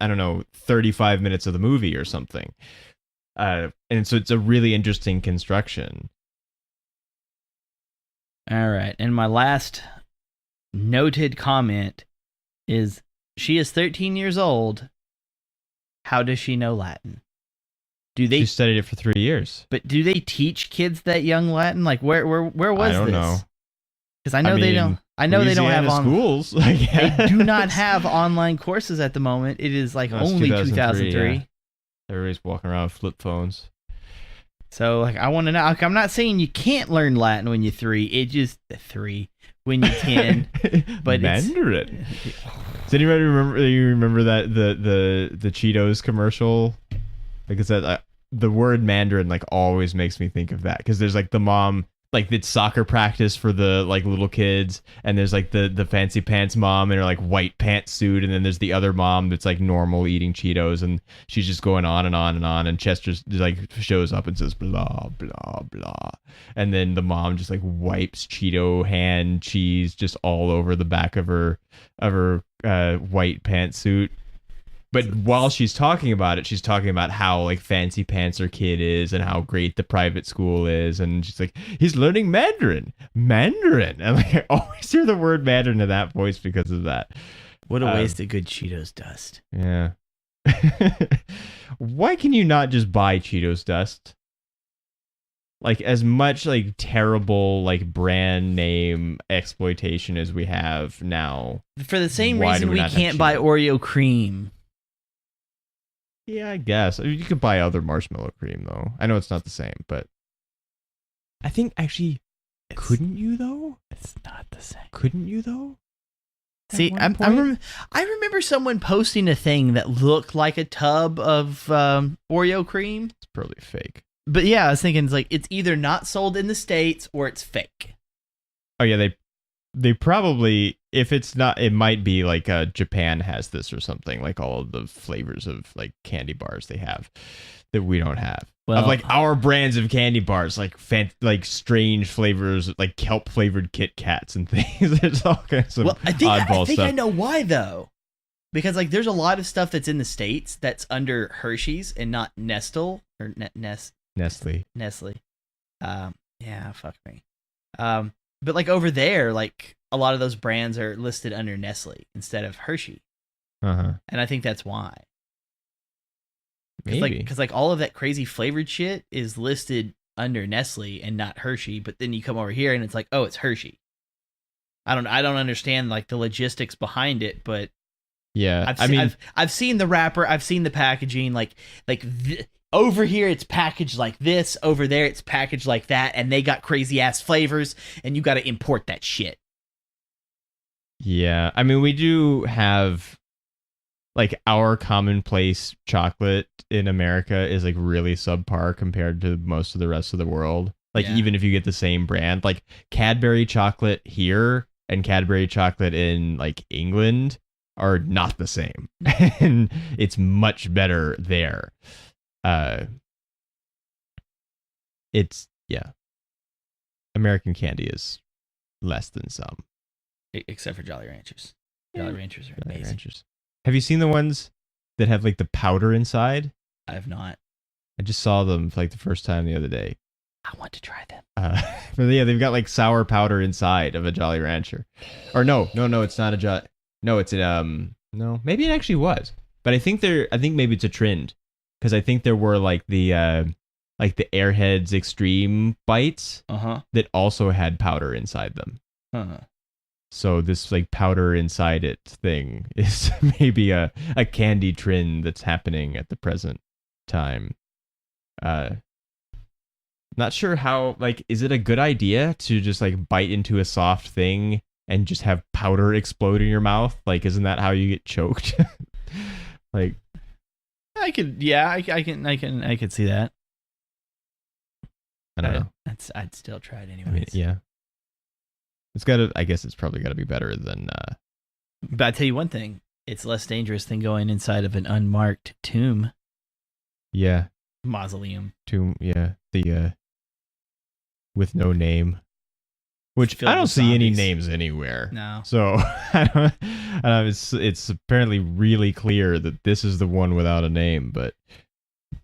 I don't know, 35 minutes of the movie or something. And so it's a really interesting construction. All right. And my last noted comment is, she is 13 years old. How does she know Latin? She studied it for 3 years. But do they teach kids that young Latin? Like where was this? I don't know. Because I know they don't. I know they don't have schools. They do not have online courses at the moment. It is like only 2003. Yeah. Everybody's walking around with flip phones. So like, I want to know. Like, I'm not saying you can't learn Latin when you're 3. It just 3 when you're 10. But Mandarin. Does anybody remember? You remember that the Cheetos commercial? Like I said, the word Mandarin like always makes me think of that, because there's like the mom like it's soccer practice for the like little kids, and there's like the fancy pants mom in her like white pantsuit, and then there's the other mom that's like normal eating Cheetos, and she's just going on and on and on, and Chester like shows up and says blah blah blah, and then the mom just like wipes Cheeto hand cheese just all over the back of her white pantsuit. But while she's talking about it, she's talking about how like fancy pants her kid is and how great the private school is. And she's like, he's learning Mandarin. And like, I always hear the word Mandarin in that voice because of that. What a waste of good Cheetos dust. Yeah. Why can you not just buy Cheetos dust? Like as much like terrible like brand name exploitation as we have now. For the same Why reason do we we not have can't buy Cheetos? Oreo cream. Yeah, I guess. I mean, you could buy other marshmallow cream, though. I know it's not the same, but I think actually, couldn't you, though? It's not the same. Couldn't you, though? At See, one point? I remember someone posting a thing that looked like a tub of Oreo cream. It's probably fake. But yeah, I was thinking it's either not sold in the States or it's fake. Oh, yeah, they probably, if it's not, it might be like Japan has this or something, like all of the flavors of like candy bars they have that we don't have. Well, of like our brands of candy bars, like like strange flavors, like kelp flavored Kit Kats and things. There's all kinds of I oddball think stuff. I know why though, because like there's a lot of stuff that's in the States that's under Hershey's and not Nestle or Nestle. Yeah, fuck me. But like over there, like a lot of those brands are listed under Nestle instead of Hershey, and I think that's why. Maybe Because like all of that crazy flavored shit is listed under Nestle and not Hershey, but then you come over here and it's like, oh, it's Hershey. I don't understand like the logistics behind it, but yeah. I've seen the wrapper, I've seen the packaging, over here it's packaged like this, over there it's packaged like that, and they got crazy ass flavors, and you got to import that shit. Yeah, I mean, we do have like our commonplace chocolate in America is like really subpar compared to most of the rest of the world. Like Yeah. even if you get the same brand, like Cadbury chocolate here and Cadbury chocolate in like England are not the same, and it's much better there. It's American candy is less than some. Except for Jolly Ranchers. Jolly Ranchers are Jolly amazing. Ranchers. Have you seen the ones that have like the powder inside? I have not. I just saw them for like the first time the other day. I want to try them. But yeah, they've got like sour powder inside of a Jolly Rancher. Or no, it's not a Jolly. No, it's no, maybe it actually was. But I think maybe it's a trend, because I think there were like the Airheads Extreme bites that also had powder inside them. So this like powder inside it thing is maybe a candy trend that's happening at the present time. Not sure how, like, is it a good idea to just like bite into a soft thing and just have powder explode in your mouth? Like, isn't that how you get choked? Like, I could see that. I don't know. I'd still try it anyways. I mean, yeah. I guess it's probably gotta be better than But I tell you one thing, it's less dangerous than going inside of an unmarked tomb. yeah, Mausoleum. the with no name. Which Filled I don't with see any zombies. names anywhere. No. So I don't, it's apparently really clear that this is the one without a name, but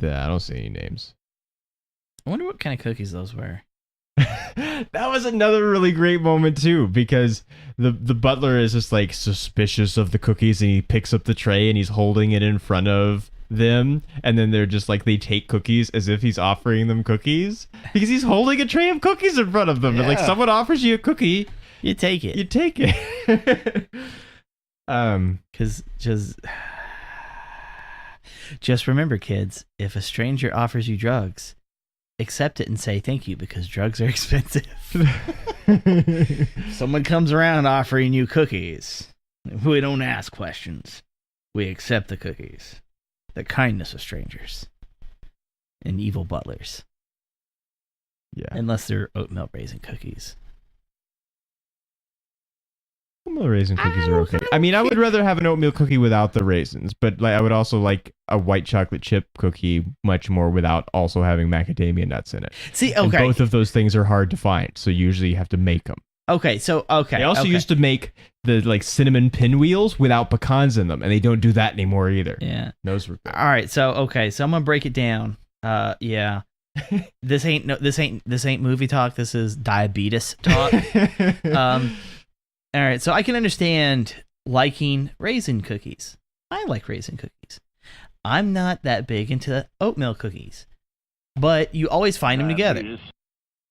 I don't see any names. I wonder what kind of cookies those were. That was another really great moment too, because the butler is just like suspicious of the cookies, and he picks up the tray and he's holding it in front of them, and then they're just like, they take cookies as if he's offering them cookies, because he's holding a tray of cookies in front of them. And like, Yeah. someone offers you a cookie, You take it. you take it. Because just remember, kids, if a stranger offers you drugs, accept it and say thank you, because drugs are expensive. Someone comes around offering you cookies, we don't ask questions. We accept the cookies. The kindness of strangers and evil butlers. Yeah. Unless they're oatmeal raisin cookies. Oatmeal raisin cookies are okay. I mean, I would rather have an oatmeal cookie without the raisins, but like I would also like a white chocolate chip cookie much more without also having macadamia nuts in it. See, And okay. both of those things are hard to find, so usually you have to make them. Okay, so, okay. They also okay. used to make the like cinnamon pinwheels without pecans in them, and they don't do that anymore either. Yeah. Those were good. All right, so, okay, so I'm going to break it down. Yeah. This ain't movie talk. This is diabetes talk. All right, so I can understand liking raisin cookies. I like raisin cookies. I'm not that big into oatmeal cookies, but you always find them together.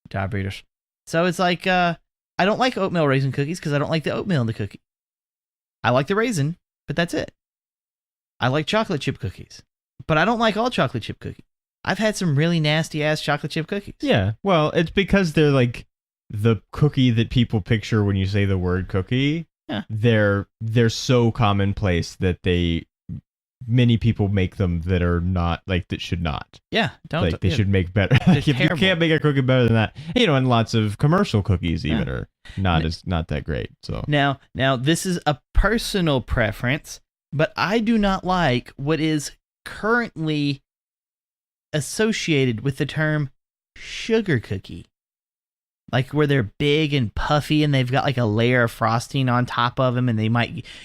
Diabetes. So it's like, I don't like oatmeal raisin cookies because I don't like the oatmeal in the cookie. I like the raisin, but that's it. I like chocolate chip cookies, but I don't like all chocolate chip cookies. I've had some really nasty ass chocolate chip cookies. Yeah, well, it's because they're like the cookie that people picture when you say the word cookie. Yeah. They're so commonplace that many people make them that are not like that should not. Yeah, don't. Like they yeah. should make better. Like, if you terrible. can't make a cookie better than that, and lots of commercial cookies even Yeah. are not that great. So Now, this is a personal preference, but I do not like what is currently associated with the term sugar cookie. Like where they're big and puffy and they've got like a layer of frosting on top of them, and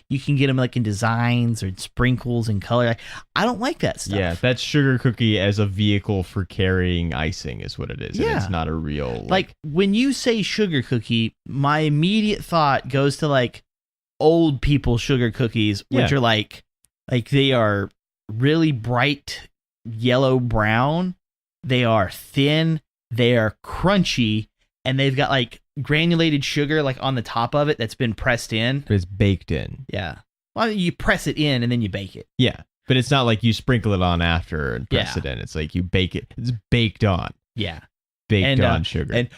you can get them like in designs or sprinkles and color. I don't like that stuff. yeah, that's sugar cookie as a vehicle for carrying icing is what it is. And Yeah. it's not a real Like when you say sugar cookie, my immediate thought goes to like old people sugar cookies, which Yeah. are like they are really bright yellow brown. They are thin. They are crunchy, and they've got like granulated sugar like on the top of it that's been pressed in. but it's baked in. Yeah. Well, you press it in and then you bake it. Yeah. But it's not like you sprinkle it on after and press Yeah. it in. It's like you bake it. It's baked on. Yeah. Baked And, on sugar. and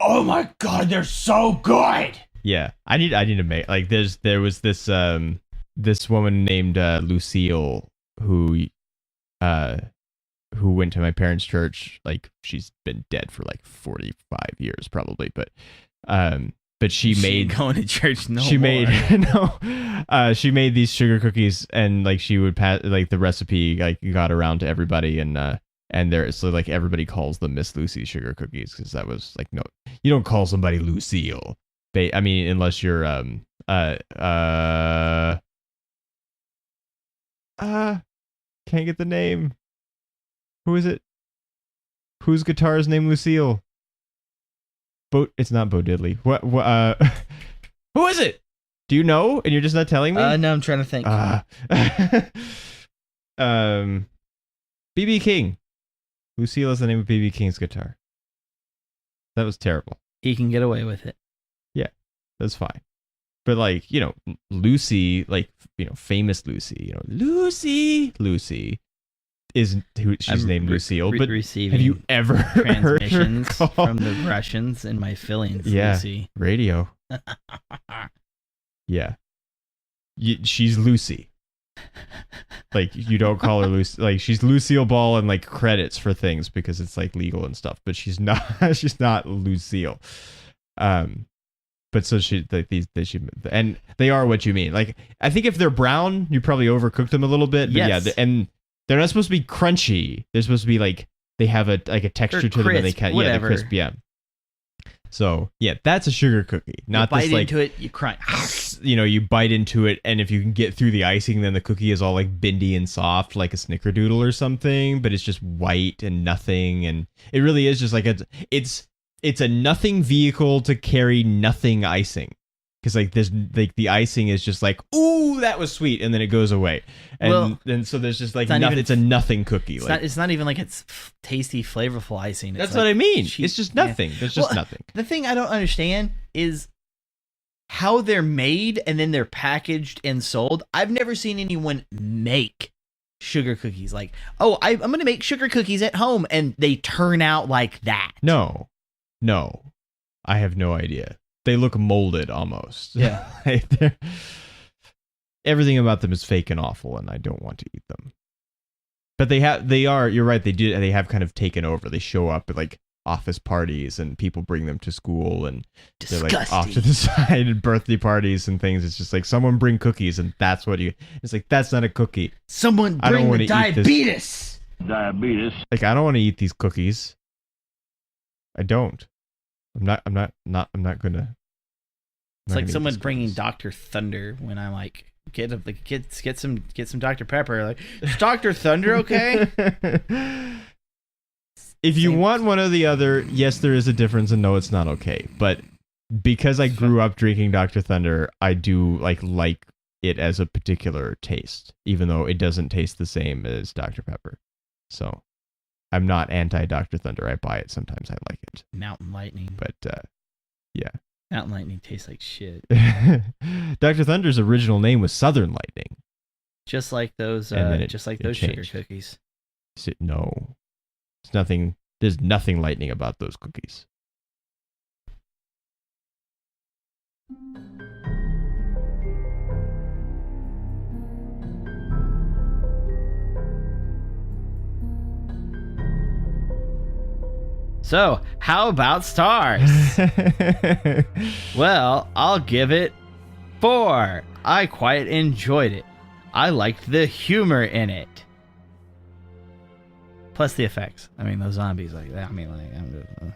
oh my God, they're so good. Yeah, I need to make like there was this this woman named Lucille who went to my parents' church. Like she's been dead for like 45 years probably, but she made going to church. No, she more. made she made these sugar cookies, and like she would pass like the recipe like got around to everybody, and there so like everybody calls them Miss Lucy sugar cookies because that was like, no, you don't call somebody Lucille. I mean, unless you're can't get the name. Who is it? Whose guitar is named Lucille? It's not Bo Diddley. What who is it? Do you know? And you're just not telling me? No, I'm trying to think. BB King. Lucille is the name of BB King's guitar. That was terrible. He can get away with it. That's fine. But like, Lucy, like, famous Lucy, Lucy isn't who she's named Lucille, but receiving have you ever heard her transmissions call from the Russians in my feelings, Yeah. Lucy? radio? Yeah. She's Lucy. Like, you don't call her Lucy. Like, she's Lucille Ball in like credits for things because it's like legal and stuff, but she's not Lucille. But so and they are what you mean. Like, I think if they're brown, you probably overcooked them a little bit. But Yes. yeah, and they're not supposed to be crunchy. They're supposed to be like they have a texture to them, and they crisp, can whatever. they're crisp. Yeah. So yeah, that's a sugar cookie. Not you bite this like into it, you crunch. you bite into it, and if you can get through the icing, then the cookie is all like bendy and soft, like a snickerdoodle or something. But it's just white and nothing, and it really is just like it's a nothing vehicle to carry nothing icing, because like there's like the icing is just like, ooh, that was sweet, and then it goes away, and so there's just like nothing. It's a nothing cookie. It's not even like it's tasty, flavorful icing. It's That's like what I mean. cheap- It's just nothing. There's just nothing. The thing I don't understand is how they're made and then they're packaged and sold. I've never seen anyone make sugar cookies like, I'm going to make sugar cookies at home, and they turn out like that. No, I have no idea. They look molded almost. Yeah. Everything about them is fake and awful, and I don't want to eat them. But you're right, they have kind of taken over. They show up like office parties and people bring them to school and they're like Disgusting. off to the side at birthday parties and things. It's just like someone bring cookies and that's what you. It's like that's not a cookie. Someone I don't bring wanna the eat this. diabetes. Like I don't want to eat these cookies. I don't. I'm not gonna. It's like someone bringing Dr. Thunder when I'm like, get some Dr. Pepper. Like, is Dr. Thunder okay? If you want one or the other, yes, there is a difference, and no, it's not okay. But because I grew up drinking Dr. Thunder, I do like it as a particular taste, even though it doesn't taste the same as Dr. Pepper. So I'm not anti Dr. Thunder. I buy it sometimes. I like it. Mountain Lightning. But yeah. Mountain Lightning tastes like shit. Dr. Thunder's original name was Southern Lightning. Just like those it sugar changed. cookies. No. It's nothing. There's nothing lightning about those cookies. So, how about stars? Well, I'll give it 4. I quite enjoyed it. I liked the humor in it. Plus the effects. I mean, those zombies like that. I mean, like,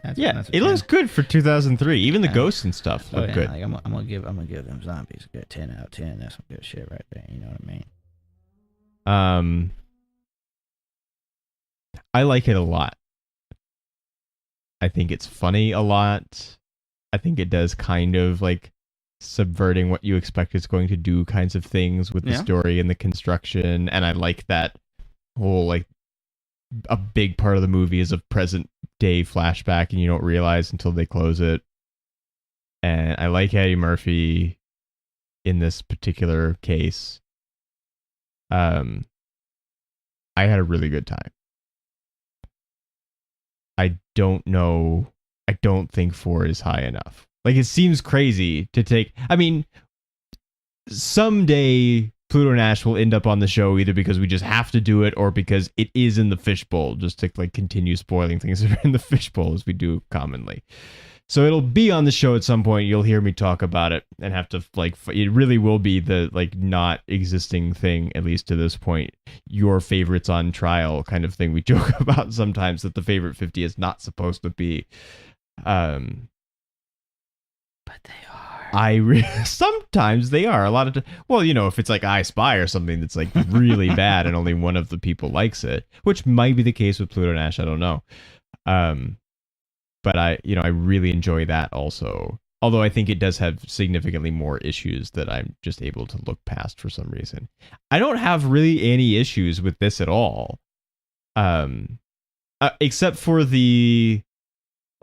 that's a it 10. looks good for 2003. Even the Yeah. ghosts and stuff look good. Like, I'm gonna give them zombies a good 10 out of 10. That's some good shit right there. You know what I mean? I like it a lot. I think it's funny a lot. I think it does kind of like subverting what you expect it's going to do kinds of things with the story and the construction. And I like that whole like a big part of the movie is a present day flashback and you don't realize until they close it. And I like Eddie Murphy in this particular case. I had a really good time. I don't know. I don't think 4 is high enough. Like, it seems crazy to take. I mean, someday Pluto Nash will end up on the show either because we just have to do it or because it is in the fishbowl, just to like continue spoiling things that are in the fishbowl as we do commonly. So it'll be on the show at some point. You'll hear me talk about it and have to like, it really will be the like not existing thing, at least to this point, your favorites on trial kind of thing we joke about sometimes, that the favorite 50 is not supposed to be. But they are. Sometimes they are. A lot of well, you know, if it's like I Spy or something that's like really bad and only one of the people likes it, which might be the case with Pluto Nash, I don't know. But I really enjoy that also. Although I think it does have significantly more issues that I'm just able to look past for some reason. I don't have really any issues with this at all. Except for the,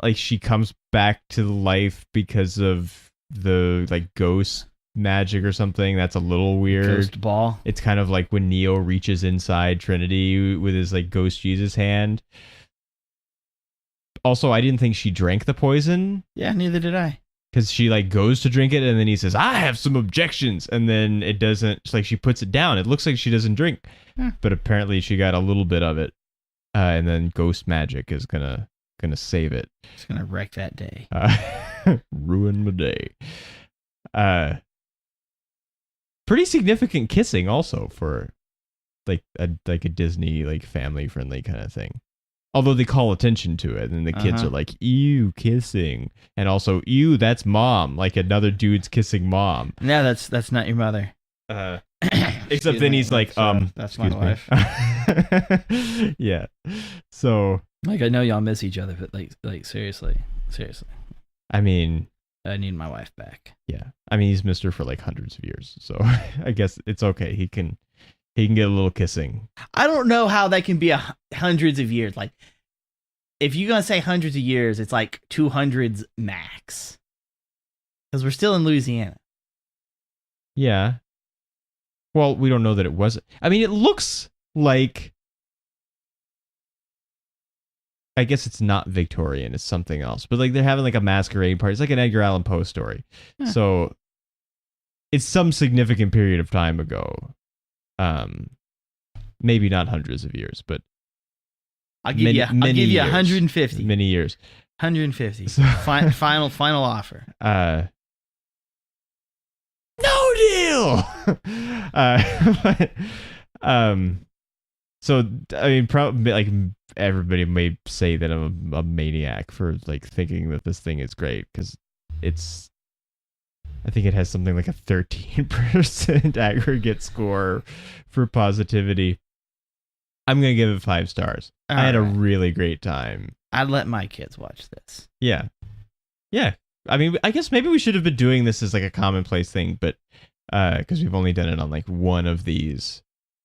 like, she comes back to life because of the, like, ghost magic or something. That's a little weird. Ghost ball. It's kind of like when Neo reaches inside Trinity with his, like, ghost Jesus hand. Also, I didn't think she drank the poison. Yeah, neither did I. Because she like goes to drink it and then he says, I have some objections. And then it doesn't, it's like she puts it down. It looks like she doesn't drink. But apparently she got a little bit of it. And then ghost magic is gonna save it. It's gonna wreck that day. Ruin the day. Pretty significant kissing also for like a Disney like family friendly kind of thing. Although they call attention to it, and the kids are like, ew, kissing. And also, ew, that's mom. Like another dude's kissing mom. No, that's not your mother. Except then he's like, that's my wife. Yeah. So. Like, I know y'all miss each other, but like seriously. I mean. I need my wife back. Yeah. I mean, he's missed her for like hundreds of years. So I guess it's okay. He can get a little kissing. I don't know how that can be hundreds of years. Like, if you're going to say hundreds of years, it's like 200s max. Because we're still in Louisiana. Yeah. Well, we don't know that it wasn't. I mean, it looks like... I guess it's not Victorian. It's something else. But like they're having like a masquerade party. It's like an Edgar Allan Poe story. Yeah. So it's some significant period of time ago. Maybe not hundreds of years, but I'll give you. I'll give you 150. Many years. 150. So- Final offer. No deal. But, so I mean, probably like everybody may say that I'm a maniac for like thinking that this thing is great because it's. I think it has something like a 13% aggregate score for positivity. I'm gonna give it 5 stars. I had a really great time. I'd let my kids watch this. Yeah. I mean, I guess maybe we should have been doing this as like a commonplace thing, but because we've only done it on like one of these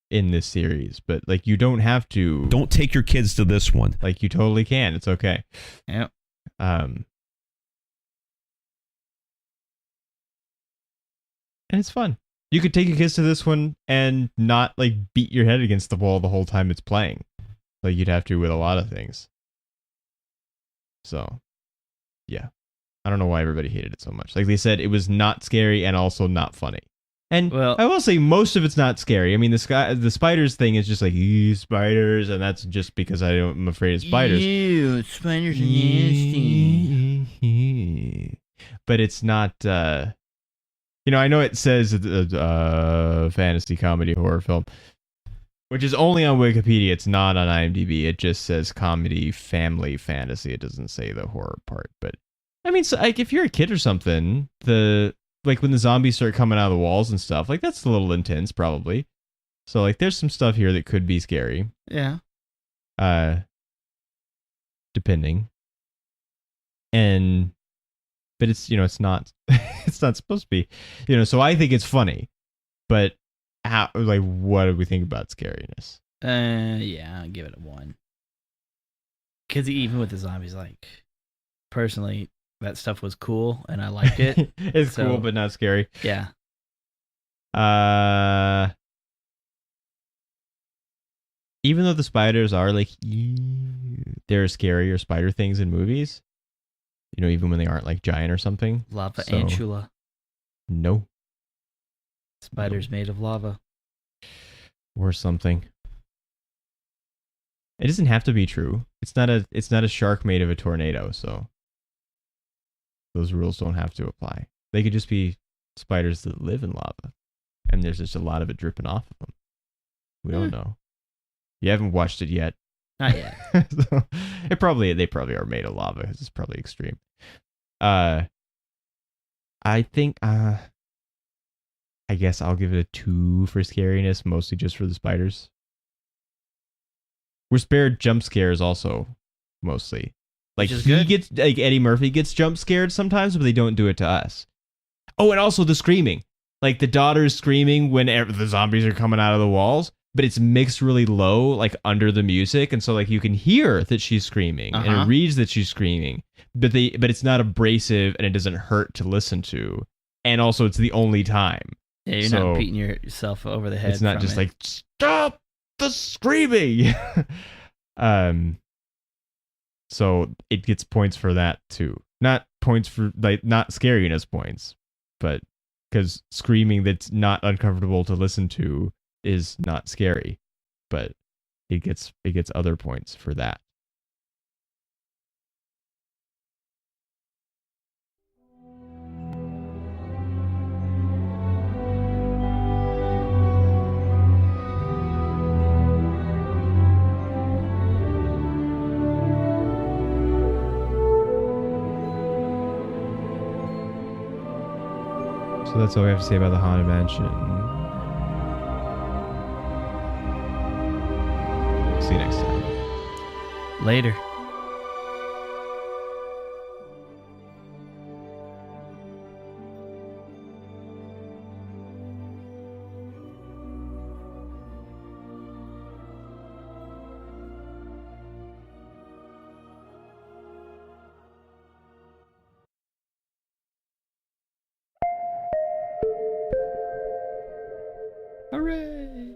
in this series. But like, you don't have to. Don't take your kids to this one. Like, you totally can. It's okay. Yep. And it's fun. You could take your kids to this one and not like beat your head against the wall the whole time it's playing, like you'd have to with a lot of things. So, yeah. I don't know why everybody hated it so much. Like they said, it was not scary and also not funny. And well, I will say most of it's not scary. I mean, the spiders thing is just like, spiders, and that's just because I'm afraid of spiders. Ew, spiders are nasty. But it's not, I know it says fantasy comedy horror film, which is only on Wikipedia. It's not on IMDb. It just says comedy, family, fantasy. It doesn't say the horror part, but I mean, so, like, if you're a kid or something, like when the zombies start coming out of the walls and stuff, like that's a little intense, probably. So like, there's some stuff here that could be scary. Yeah. Depending. But it's it's not it's not supposed to be, So I think it's funny, but what do we think about scariness? Yeah, I'll give it a 1. Because even with the zombies, like, personally, that stuff was cool and I liked it. It's cool, but not scary. Yeah. Even though the spiders are like, there are scarier spider things in movies, even when they aren't like giant or something. Lava antula. No. Spiders made of lava. Or something. It doesn't have to be true. It's not a shark made of a tornado, so those rules don't have to apply. They could just be spiders that live in lava, and there's just a lot of it dripping off of them. We don't know. You haven't watched it yet. Not yet. So they probably are made of lava because it's probably extreme. I think I guess I'll give it a 2 for scariness, mostly just for the spiders. We're spared jump scares also, mostly. Like Eddie Murphy gets jump scared sometimes, but they don't do it to us. Oh, and also the screaming. Like the daughter's screaming when the zombies are coming out of the walls, but it's mixed really low, like under the music, and so like you can hear that she's screaming, and it reads that she's screaming, but it's not abrasive and it doesn't hurt to listen to, and also it's the only time. Yeah, you're not beating yourself over the head. It's not just like, stop the screaming. So it gets points for that too. Not points for not scariness points, but because screaming that's not uncomfortable to listen to is not scary, but it gets other points for that. So that's all we have to say about the Haunted Mansion. See you next time. Later. Hooray!